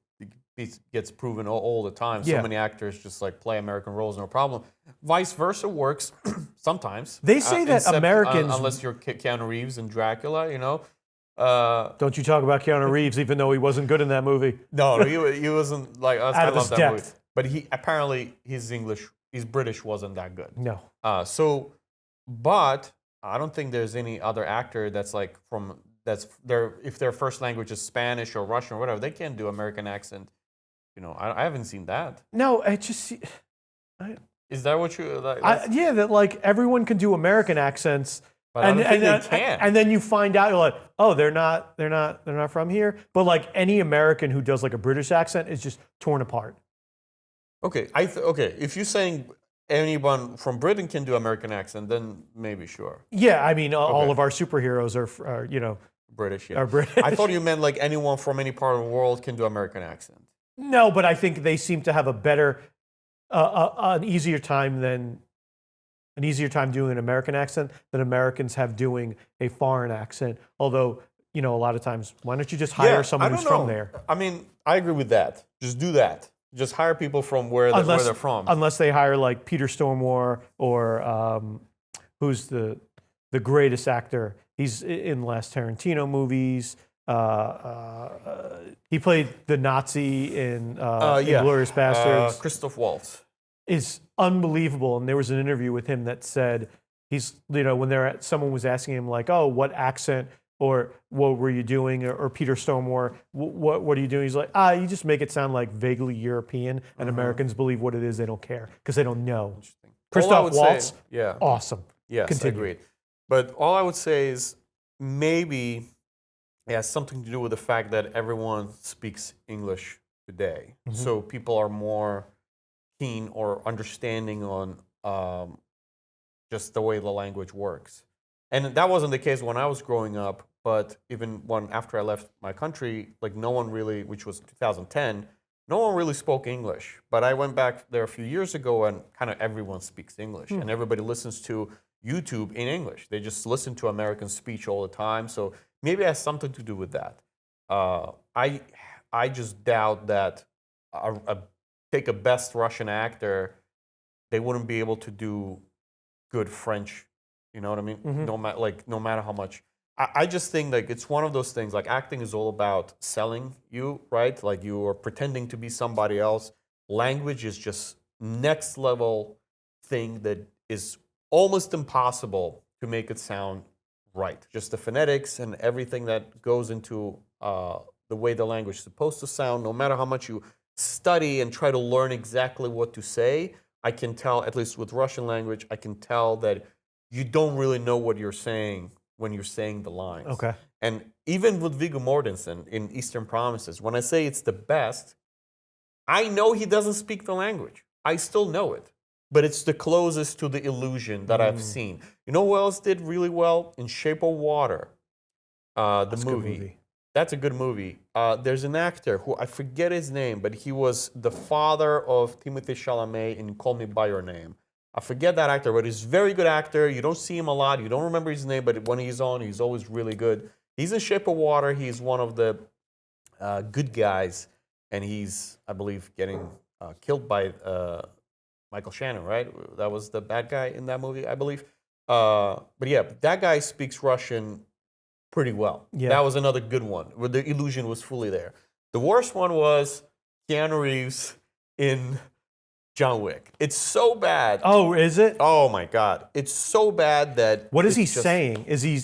gets proven all the time. So Yeah. many actors just like play American roles, no problem. Vice versa works sometimes. They say that except, Americans- unless you're Keanu Reeves and Dracula, you know. Don't you talk about Keanu Reeves, even though he wasn't good in that movie. No, he wasn't like us. Out I of love his that depth. movie. But he apparently his British wasn't that good. No. But I don't think there's any other actor that's like if their first language is Spanish or Russian or whatever, they can't do American accent. You know, I haven't seen that. No, I just Is that what you like? yeah, that like everyone can do American accents. But I don't think they can. And then you find out, you're like, oh, they're not from here. But like any American who does like a British accent is just torn apart. Okay, okay. If you're saying anyone from Britain can do American accent, then maybe sure. Yeah, I mean, all Okay. of our superheroes are British, yeah. are British. I thought you meant like anyone from any part of the world can do American accent. No, but I think they seem to have a better, an easier time doing an American accent than Americans have doing a foreign accent. Although, a lot of times, why don't you just hire someone who's from there? I mean, I agree with that. Just do that. Just hire people from where they're from. Unless they hire like Peter Stormare or who's the greatest actor. He's in the last Tarantino movies. He played the Nazi in Inglourious Bastards. Christoph Waltz. Is unbelievable. And there was an interview with him that said when someone was asking him like, oh, what accent or what were you doing? Or Peter Stormare, what are you doing? He's like, you just make it sound like vaguely European, and Americans believe what it is. They don't care because they don't know. Christoph Waltz, awesome. Yes, Continue. agreed. But all I would say is maybe it has something to do with the fact that everyone speaks English today. Mm-hmm. So people are more keen or understanding on just the way the language works. And that wasn't the case when I was growing up, but even after I left my country, like no one really, which was 2010, no one really spoke English. But I went back there a few years ago and kind of everyone speaks English and everybody listens to YouTube in English. They just listen to American speech all the time. So maybe it has something to do with that. I just doubt that take a best Russian actor, they wouldn't be able to do good French. You know what I mean? No matter how much. I just think like it's one of those things. Like acting is all about selling you, right? Like you are pretending to be somebody else. Language is just next level thing that is almost impossible to make it sound right. Just the phonetics and everything that goes into the way the language is supposed to sound. No matter how much you study and try to learn exactly what to say, I can tell, at least with Russian language, I can tell that you don't really know what you're saying when you're saying the lines. Okay. And even with Viggo Mortensen in Eastern Promises, when I say it's the best, I know he doesn't speak the language. I still know it. But it's the closest to the illusion that I've seen. You know who else did really well? In Shape of Water, That's a good movie. That's a good movie. There's an actor who, I forget his name, but he was the father of Timothée Chalamet in Call Me By Your Name. I forget that actor, but he's a very good actor. You don't see him a lot. You don't remember his name, but when he's on, he's always really good. He's in Shape of Water. He's one of the good guys, and he's, I believe, getting killed by Michael Shannon, right? That was the bad guy in that movie, I believe. But yeah, that guy speaks Russian pretty well. Yeah. That was another good one, where the illusion was fully there. The worst one was Keanu Reeves in John Wick. It's so bad. Oh, is it? Oh my God. It's so bad that... What is he it's just- saying? Is he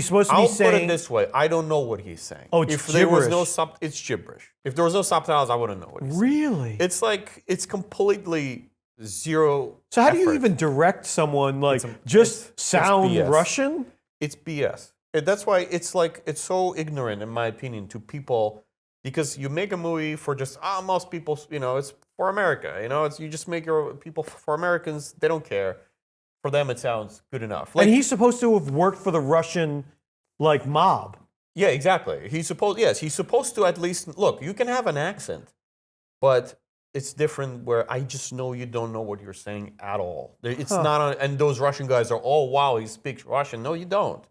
supposed to be I'll saying... put it this way. I don't know what he's saying. Oh, it's if there was no gibberish. it's gibberish. If there was no subtitles, I wouldn't know what he's saying. Really? It's like, it's completely zero So how do you effort. even direct someone like It's just it's sound BS. Russian? It's BS. That's why it's like, it's so ignorant, in my opinion, to people, because you make a movie for just, most people, it's for America, it's, you just make your people, for Americans, they don't care. For them, it sounds good enough. Like, And he's supposed to have worked for the Russian, like, mob. yeah, exactly. He's supposed to at least, look, you can have an accent, but it's different where I just know you don't know what you're saying at all. It's not, and those Russian guys are, oh, wow, he speaks Russian. No, you don't.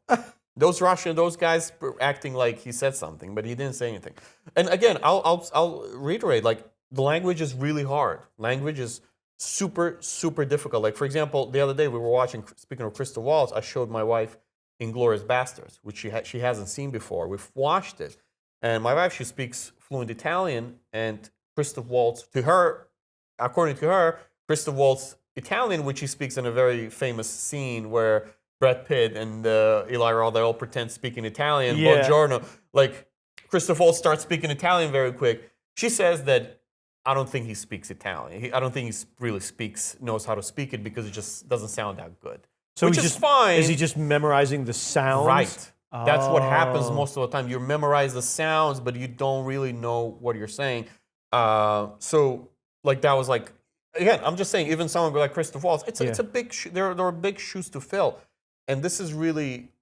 Those guys were acting like he said something, but he didn't say anything. And again, I'll reiterate, like, the language is really hard. Language is super, super difficult. Like, for example, the other day we were watching, speaking of Christoph Waltz, I showed my wife Inglourious Basterds, which she hasn't seen before. We've watched it. And my wife, she speaks fluent Italian, and Christoph Waltz, according to her, Christoph Waltz Italian, which he speaks in a very famous scene where Brad Pitt and Eli Roth, they all pretend speaking Italian. Yeah. Buongiorno. Like, Christoph Waltz starts speaking Italian very quick. She says that I don't think he speaks Italian. I don't think he really knows how to speak it, because it just doesn't sound that good. So Which he's is just, fine. Is he just memorizing the sounds? Right. That's what happens Oh. most of the time. You memorize the sounds, but you don't really know what you're saying. So, like, that was like, again, I'm just saying, even someone like Christoph Waltz, it's a big, there are big shoes to fill. And this is really,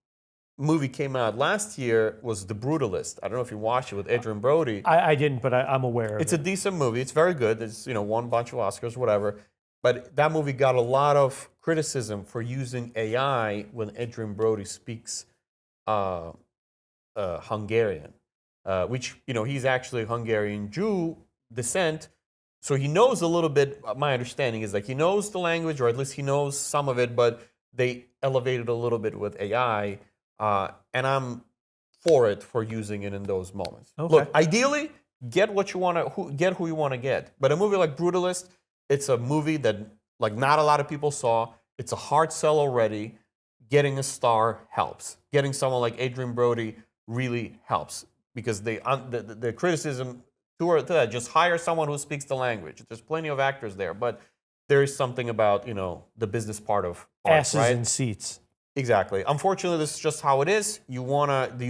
movie came out last year, was The Brutalist. I don't know if you watched it with Adrian Brody. I didn't, but I'm aware of It's it. a decent movie. It's very good. It's, won a bunch of Oscars, whatever. But that movie got a lot of criticism for using AI when Adrian Brody speaks Hungarian, which, he's actually Hungarian Jew descent. So he knows a little bit, my understanding is like he knows the language, or at least he knows some of it, but they elevated a little bit with AI. And I'm for using it in those moments. Okay. Look, ideally, get what you want to, get who you want to get. But a movie like Brutalist, it's a movie that, like, not a lot of people saw. It's a hard sell already. Getting a star helps. Getting someone like Adrian Brody really helps, because the criticism to that, just hire someone who speaks the language. There's plenty of actors there, but there is something about, the business part of art, Asses right? in seats. Exactly. Unfortunately, this is just how it is. You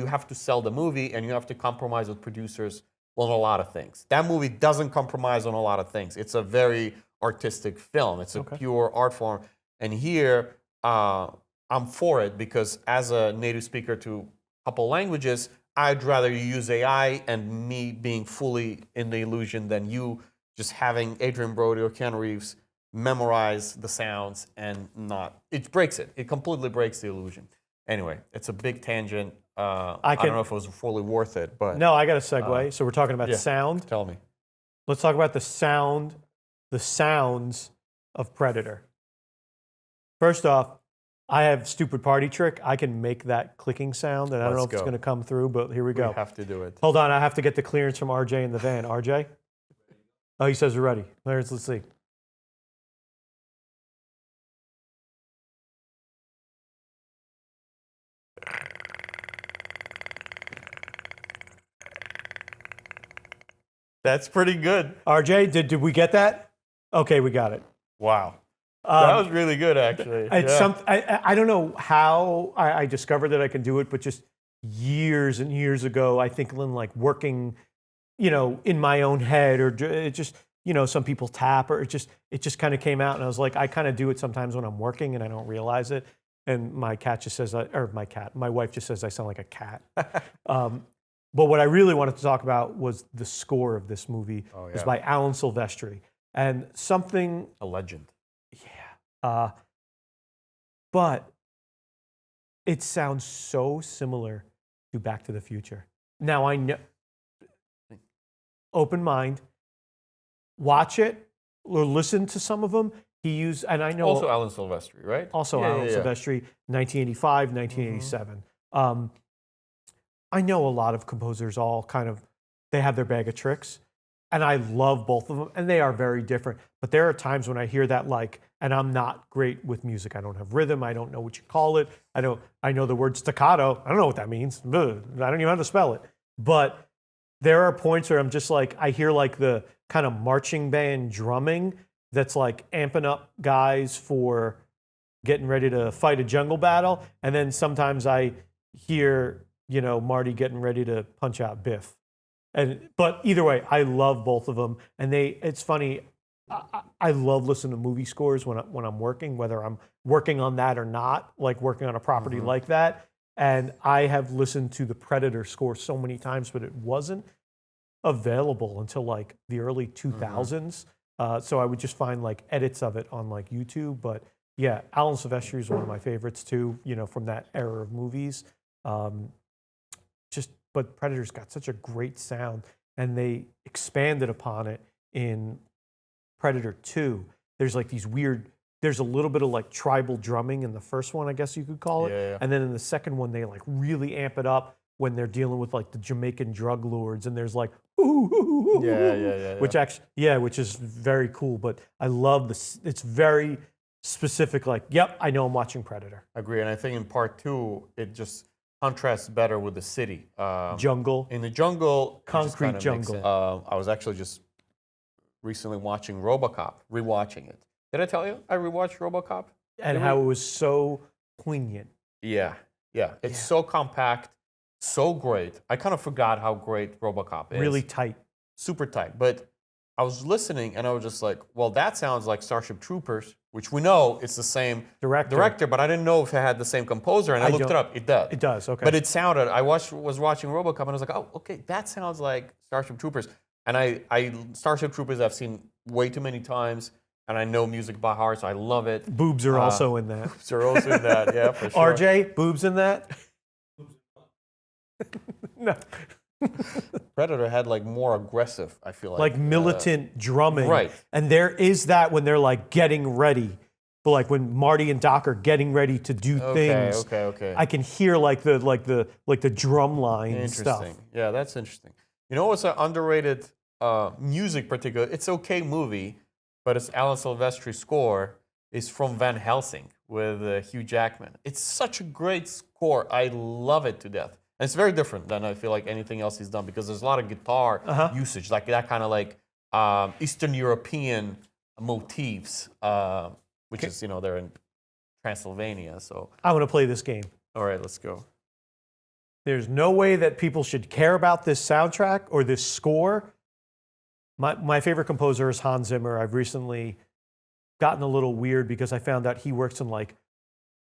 have to sell the movie, and you have to compromise with producers on a lot of things. That movie doesn't compromise on a lot of things. It's a very artistic film. It's a pure art form. And here, I'm for it, because as a native speaker to a couple languages, I'd rather you use AI and me being fully in the illusion than you just having Adrian Brody or Keanu Reeves memorize the sounds and not. It breaks it. It completely breaks the illusion. Anyway, it's a big tangent. I don't know if it was fully worth it, but No, I got a segue. So we're talking about sound. tell me. Let's talk about the sounds of Predator. First off, I have stupid party trick. I can make that clicking sound, and I don't know if it's going to come through, but here we go. We have to do it. Hold on, I have to get the clearance from RJ in the van. RJ? Oh, he says we're ready. Let's see. That's pretty good. RJ, did we get that? Okay, we got it. Wow. That was really good, actually. It's I don't know how I discovered that I can do it, but just years and years ago, I think when like working, in my own head, or it just, some people tap, or it just kind of came out, and I was like, I kind of do it sometimes when I'm working and I don't realize it. And my cat just says, my wife just says I sound like a cat. But what I really wanted to talk about was the score of this movie. Oh, yeah. It's by Alan Silvestri, and something. A legend. Yeah. But it sounds so similar to Back to the Future. Now I know, open mind, watch it or listen to some of them. And I know Also Alan Silvestri, right? Also Alan Silvestri, 1985, 1987. I know a lot of composers all they have their bag of tricks, and I love both of them, and they are very different. But there are times when I hear that, and I'm not great with music. I don't have rhythm. I don't know what you call it. I know the word staccato. I don't know what that means. I don't even know how to spell it. But there are points where I'm just I hear the kind of marching band drumming that's amping up guys for getting ready to fight a jungle battle. And then sometimes I hear, Marty getting ready to punch out Biff. But either way, I love both of them. And it's funny, I love listening to movie scores when I'm working, whether I'm working on that or not, working on a property like that. And I have listened to the Predator score so many times, but it wasn't available until the early 2000s. So I would just find edits of it on YouTube. But yeah, Alan Silvestri is one of my favorites too, from that era of movies. But Predator's got such a great sound, and they expanded upon it in Predator 2. There's there's a little bit of tribal drumming in the first one, I guess you could call it. Yeah. And then in the second one, they really amp it up when they're dealing with the Jamaican drug lords, and there's which is very cool. But I love this. It's very specific. Yep, I know I'm watching Predator. I agree, and I think in part 2, it just contrasts better with the city. Jungle. In the jungle, Concrete jungle. I was actually just recently watching RoboCop, rewatching it. Did I tell you I rewatched RoboCop? And how it was so poignant. Yeah. It's so compact, so great. I kind of forgot how great RoboCop is. Really tight. Super tight. But I was listening, and I was just like, well, that sounds like Starship Troopers, which we know it's the same director, but I didn't know if it had the same composer, and I looked it up. It does. It does, okay. But it sounded, was watching RoboCop, and I was like, oh, okay, that sounds like Starship Troopers. And Starship Troopers I've seen way too many times, and I know music by heart, so I love it. Boobs are also in that. Boobs are also in that, yeah, for sure. RJ, boobs in that? No. Predator had more aggressive, I feel like. Militant drumming. Right. And there is that when they're getting ready. But when Marty and Doc are getting ready to do things. Okay. I can hear the drum line stuff. Yeah, that's interesting. You know what's an underrated music particular? It's okay movie, but it's Alan Silvestri's score is from Van Helsing with Hugh Jackman. It's such a great score. I love it to death. And it's very different than I feel like anything else he's done, because there's a lot of guitar usage, that kind of Eastern European motifs, which is, they're in Transylvania. So I want to play this game. All right, let's go. There's no way that people should care about this soundtrack or this score. My favorite composer is Hans Zimmer. I've recently gotten a little weird because I found out he works in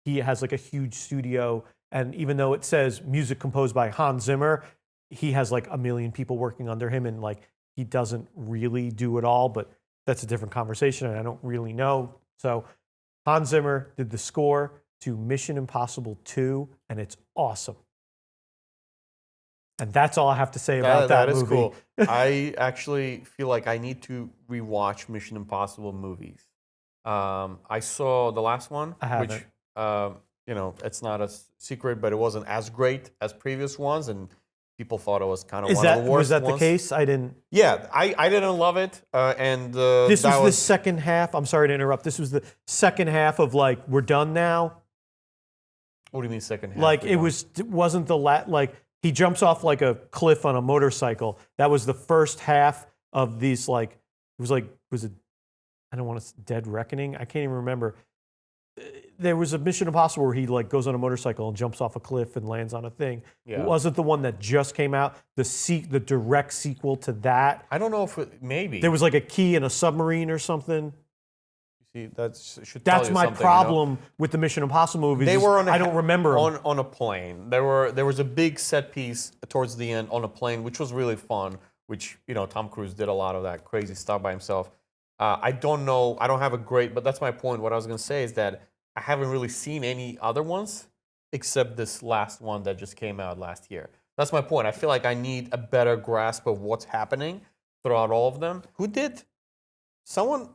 he has a huge studio. And even though it says music composed by Hans Zimmer, he has a million people working under him, and he doesn't really do it all, but that's a different conversation, and I don't really know. So Hans Zimmer did the score to Mission Impossible 2, and it's awesome. And that's all I have to say about that is movie. cool. I actually feel like I need to rewatch Mission Impossible movies. I saw the last one, I haven't. which it's not a secret, but it wasn't as great as previous ones, and people thought it was kind of one of the worst Was that ones. the case? I didn't. Yeah, I didn't love it, and This that was the second half. I'm sorry to interrupt. This was the second half of like we're done now. What do you mean second half? Like it wasn't the like he jumps off like a cliff on a motorcycle. That was the first half of these like was it I don't want to Dead Reckoning. I can't even remember. There was a Mission Impossible where he like goes on a motorcycle and jumps off a cliff and lands on a thing. Yeah. It wasn't the one that just came out. The direct sequel to that. I don't know if maybe There was like a key in a submarine or something. See, that's That's my problem with the Mission Impossible movies. They were on. I don't remember 'em. on a plane. There was a big set piece towards the end on a plane, which was really fun. Which Tom Cruise did a lot of that crazy stuff by himself. I don't know. I don't have a great, but that's my point. What I was gonna say is that I haven't really seen any other ones except this last one that just came out last year. That's my point. I feel like I need a better grasp of what's happening throughout all of them. Who did? Someone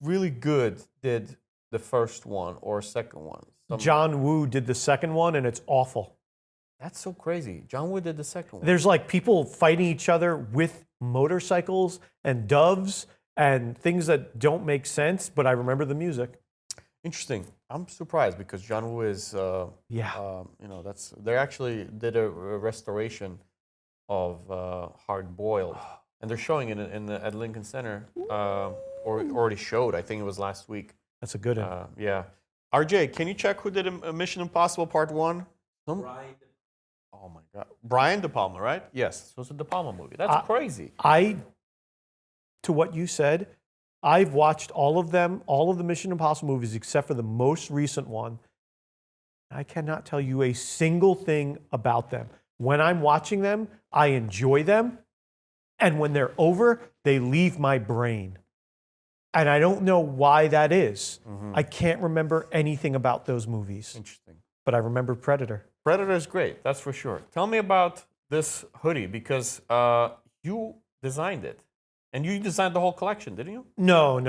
really good did the first one or second one. John Woo did the second one, and it's awful. That's so crazy. John Woo did the second one. There's like people fighting each other with motorcycles and doves and things that don't make sense, but I remember the music. Interesting. I'm surprised because John Woo is, they actually did a restoration of Hard Boiled, and they're showing it at Lincoln Center, or already showed. I think it was last week. That's a good one. Yeah. RJ, can you check who did a Mission Impossible Part 1? Brian. Oh my God. Brian De Palma, right? Yes. So it's a De Palma movie. That's crazy. To what you said, I've watched all of them, all of the Mission Impossible movies except for the most recent one. I cannot tell you a single thing about them. When I'm watching them, I enjoy them. And when they're over, they leave my brain. And I don't know why that is. I can't remember anything about those movies. Interesting. But I remember Predator. Predator is great, that's for sure. Tell me about this hoodie because you designed it. And you designed the whole collection, didn't you? No.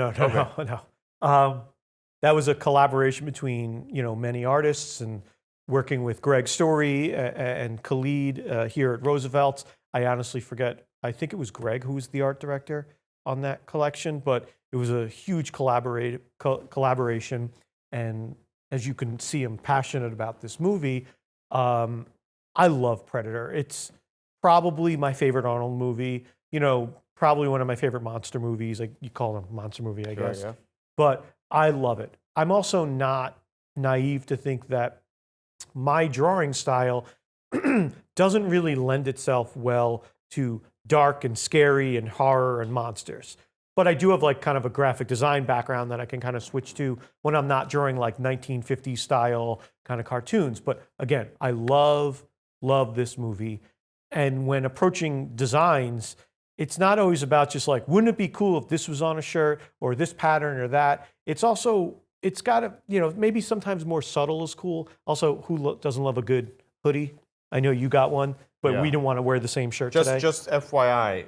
That was a collaboration between many artists and working with Greg Story and Khalid here at Roosevelt's. I honestly forget. I think it was Greg who was the art director on that collection, but it was a huge collaboration. And as you can see, I'm passionate about this movie. I love Predator. It's probably my favorite Arnold movie. Probably one of my favorite monster movies. Like you call them a monster movie, I guess. Yeah. But I love it. I'm also not naive to think that my drawing style doesn't really lend itself well to dark and scary and horror and monsters. But I do have like kind of a graphic design background that I can kind of switch to when I'm not drawing like 1950s style kind of cartoons. But again, I love this movie. And when approaching designs, it's not always about just like, wouldn't it be cool if this was on a shirt or this pattern or that? It's also, it's got to, maybe sometimes more subtle is cool. Also, who doesn't love a good hoodie? I know you got one, but we didn't want to wear the same shirt today. Just FYI,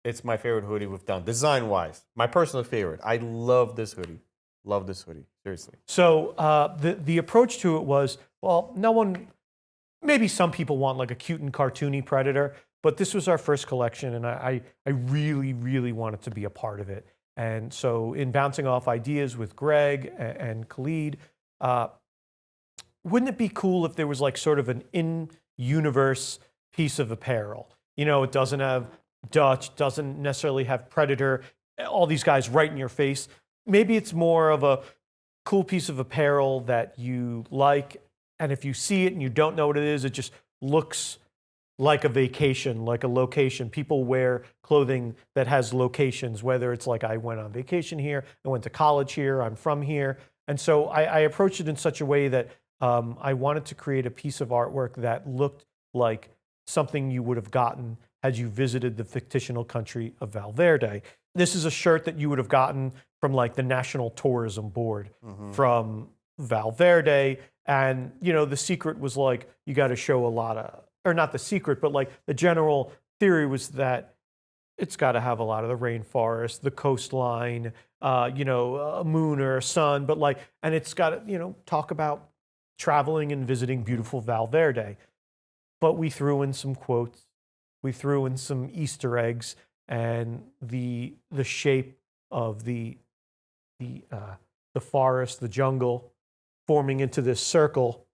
it's my favorite hoodie we've done, design-wise. My personal favorite. I love this hoodie. Love this hoodie, seriously. So the approach to it was, well, maybe some people want like a cute and cartoony Predator, but this was our first collection, and I really, really wanted to be a part of it. And so in bouncing off ideas with Greg and Khalid, wouldn't it be cool if there was like sort of an in-universe piece of apparel? It doesn't have Dutch, doesn't necessarily have Predator, all these guys right in your face. Maybe it's more of a cool piece of apparel that you like, and if you see it and you don't know what it is, it just looks like a vacation, like a location. People wear clothing that has locations, whether it's like I went on vacation here, I went to college here, I'm from here. And so I approached it in such a way that I wanted to create a piece of artwork that looked like something you would have gotten had you visited the fictional country of Valverde. This is a shirt that you would have gotten from like the National Tourism Board from Valverde. And, the secret was like, you got to show a lot of or not the secret, but like the general theory was that it's got to have a lot of the rainforest, the coastline, a moon or a sun, but like, and it's got to, talk about traveling and visiting beautiful Valverde. But we threw in some quotes, we threw in some Easter eggs, and the shape of the forest, the jungle, forming into this circle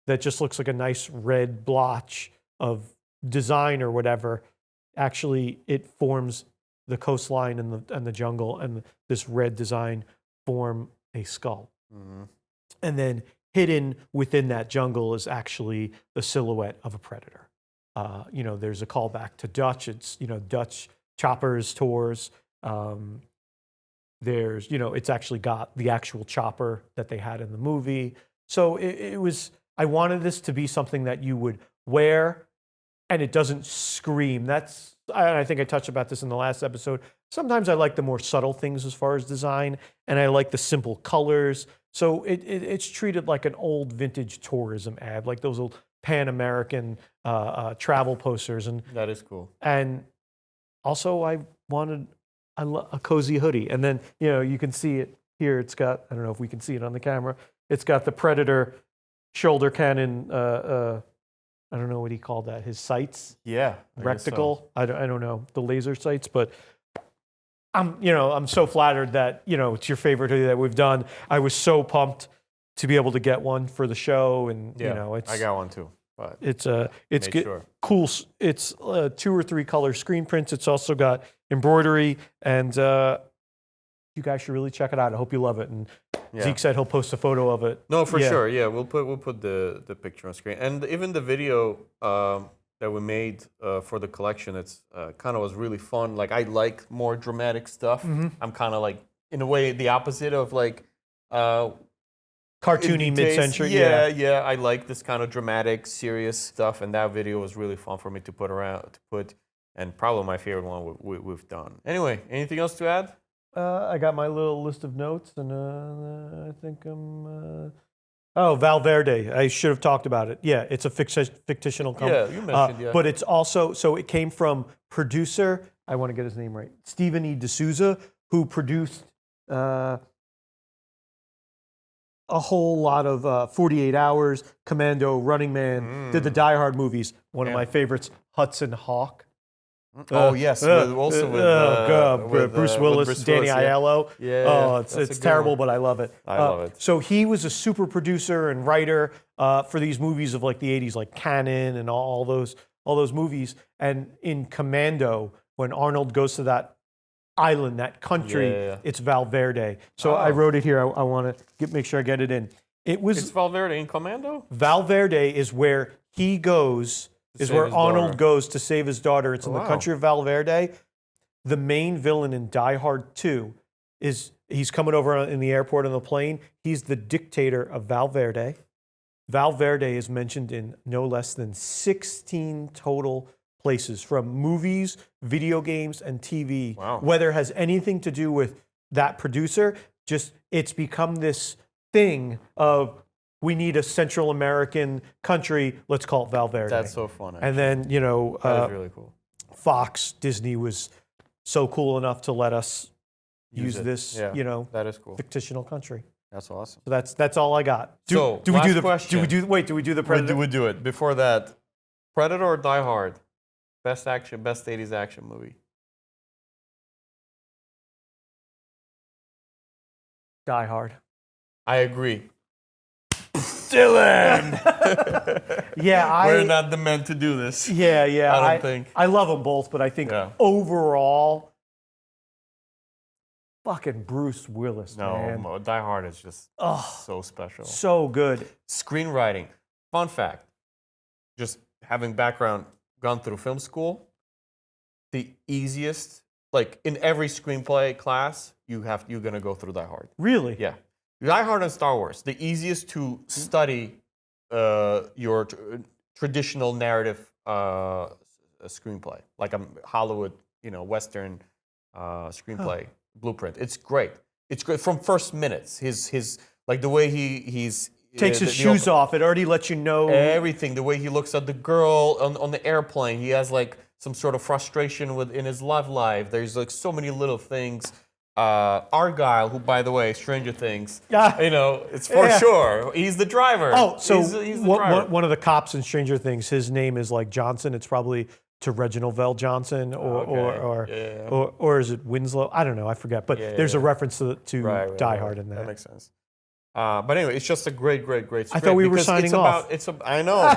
that just looks like a nice red blotch of design or whatever. Actually, it forms the coastline and the jungle, and this red design form a skull. Mm-hmm. And then hidden within that jungle is actually the silhouette of a predator. There's a callback to Dutch. It's, Dutch choppers, tours. It's actually got the actual chopper that they had in the movie. So I wanted this to be something that you would wear and it doesn't scream. I think I touched about this in the last episode. Sometimes I like the more subtle things as far as design, and I like the simple colors. So it's treated like an old vintage tourism ad, like those old Pan-American travel posters. And that is cool. And also I wanted a cozy hoodie. And then, you can see it here. It's got, I don't know if we can see it on the camera. It's got the Predator shoulder cannon, I don't know what he called that, his sights? Yeah. Reticle? So. I don't know, the laser sights, but I'm so flattered that, it's your favorite hoodie that we've done. I was so pumped to be able to get one for the show, and I got one too. But it's good, sure. Cool. It's 2 or 3 color screen prints. It's also got embroidery, and you guys should really check it out. I hope you love it. And Zeke said he'll post a photo of it. No, for sure. Yeah, we'll put the picture on screen, and even the video that we made for the collection. It's kind of was really fun. Like, I like more dramatic stuff. Mm-hmm. I'm kind of like, in a way, the opposite of like cartoony mid-century. Yeah. I like this kind of dramatic, serious stuff, and that video was really fun for me to put, and probably my favorite one we've done. Anyway, anything else to add? I got my little list of notes, and I think I'm. Valverde. I should have talked about it. Yeah, it's a fictional company. Yeah, you mentioned. But it's also, so it came from producer, I want to get his name right, Stephen E. D'Souza, who produced a whole lot of 48 Hours, Commando, Running Man, did the Die Hard movies. One of my favorites, Hudson Hawk. Yes, with Bruce Willis, Danny Aiello. Yeah, it's terrible, but I love it. I love it. So he was a super producer and writer for these movies of like the 80s, like Cannon and all those movies. And in Commando, when Arnold goes to that island, that country, it's Valverde. So I wrote it here. I want to make sure I get it in. It's Valverde in Commando? Valverde is where he goes. Is where Arnold goes to save his daughter. It's in the country of Valverde. The main villain in Die Hard 2 he's coming over in the airport on the plane. He's the dictator of Valverde. Valverde is mentioned in no less than 16 total places, from movies, video games, and TV. Wow. Whether it has anything to do with that producer, just it's become this thing of, we need a Central American country, let's call it Valverde. That's so fun. Actually. And then, that is really cool. Fox, Disney was so cool enough to let us use this, that is cool. fictional country. That's awesome. So that's all I got. Do we do the Predator? We do it. Before that, Predator or Die Hard? Best 80s action movie. Die Hard. I agree. Dylan! We're not the men to do this. Yeah. I don't think. I love them both, but I think overall, fucking Bruce Willis, man. No, Die Hard is just so special. So good. Screenwriting. Fun fact. Just having background, gone through film school, the easiest, like in every screenplay class, you're going to go through Die Hard. Really? Yeah. Die Hard and Star Wars, the easiest to study your traditional narrative screenplay, like a Hollywood, Western screenplay blueprint. It's great. It's great from first minutes. His like the way he's takes his shoes off. It already lets you know everything. The way he looks at the girl on the airplane. He has like some sort of frustration in his love life. There's like so many little things. Argyle, who by the way, Stranger Things, it's for sure. He's the driver. Oh, so he's the driver. One of the cops in Stranger Things, his name is like Johnson. It's probably to Reginald Vell Johnson or is it Winslow? I don't know. I forget. But there's a reference to Die Hard in that. That makes sense. But anyway, it's just a great script. I thought we were signing off. I know,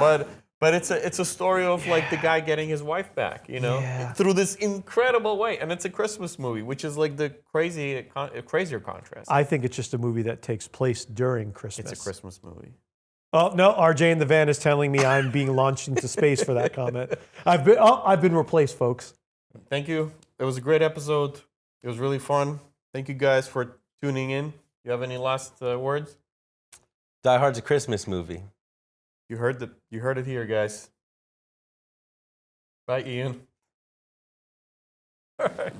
but it's a story of like the guy getting his wife back, through this incredible way, and it's a Christmas movie, which is like the crazier contrast. I think it's just a movie that takes place during Christmas. It's a Christmas movie. Oh no, RJ in the van is telling me I'm being launched into space for that comment. I've been replaced, folks. Thank you. It was a great episode. It was really fun. Thank you guys for tuning in. You have any last words? Die Hard's a Christmas movie. You heard it here, guys. Bye, Ian. All right.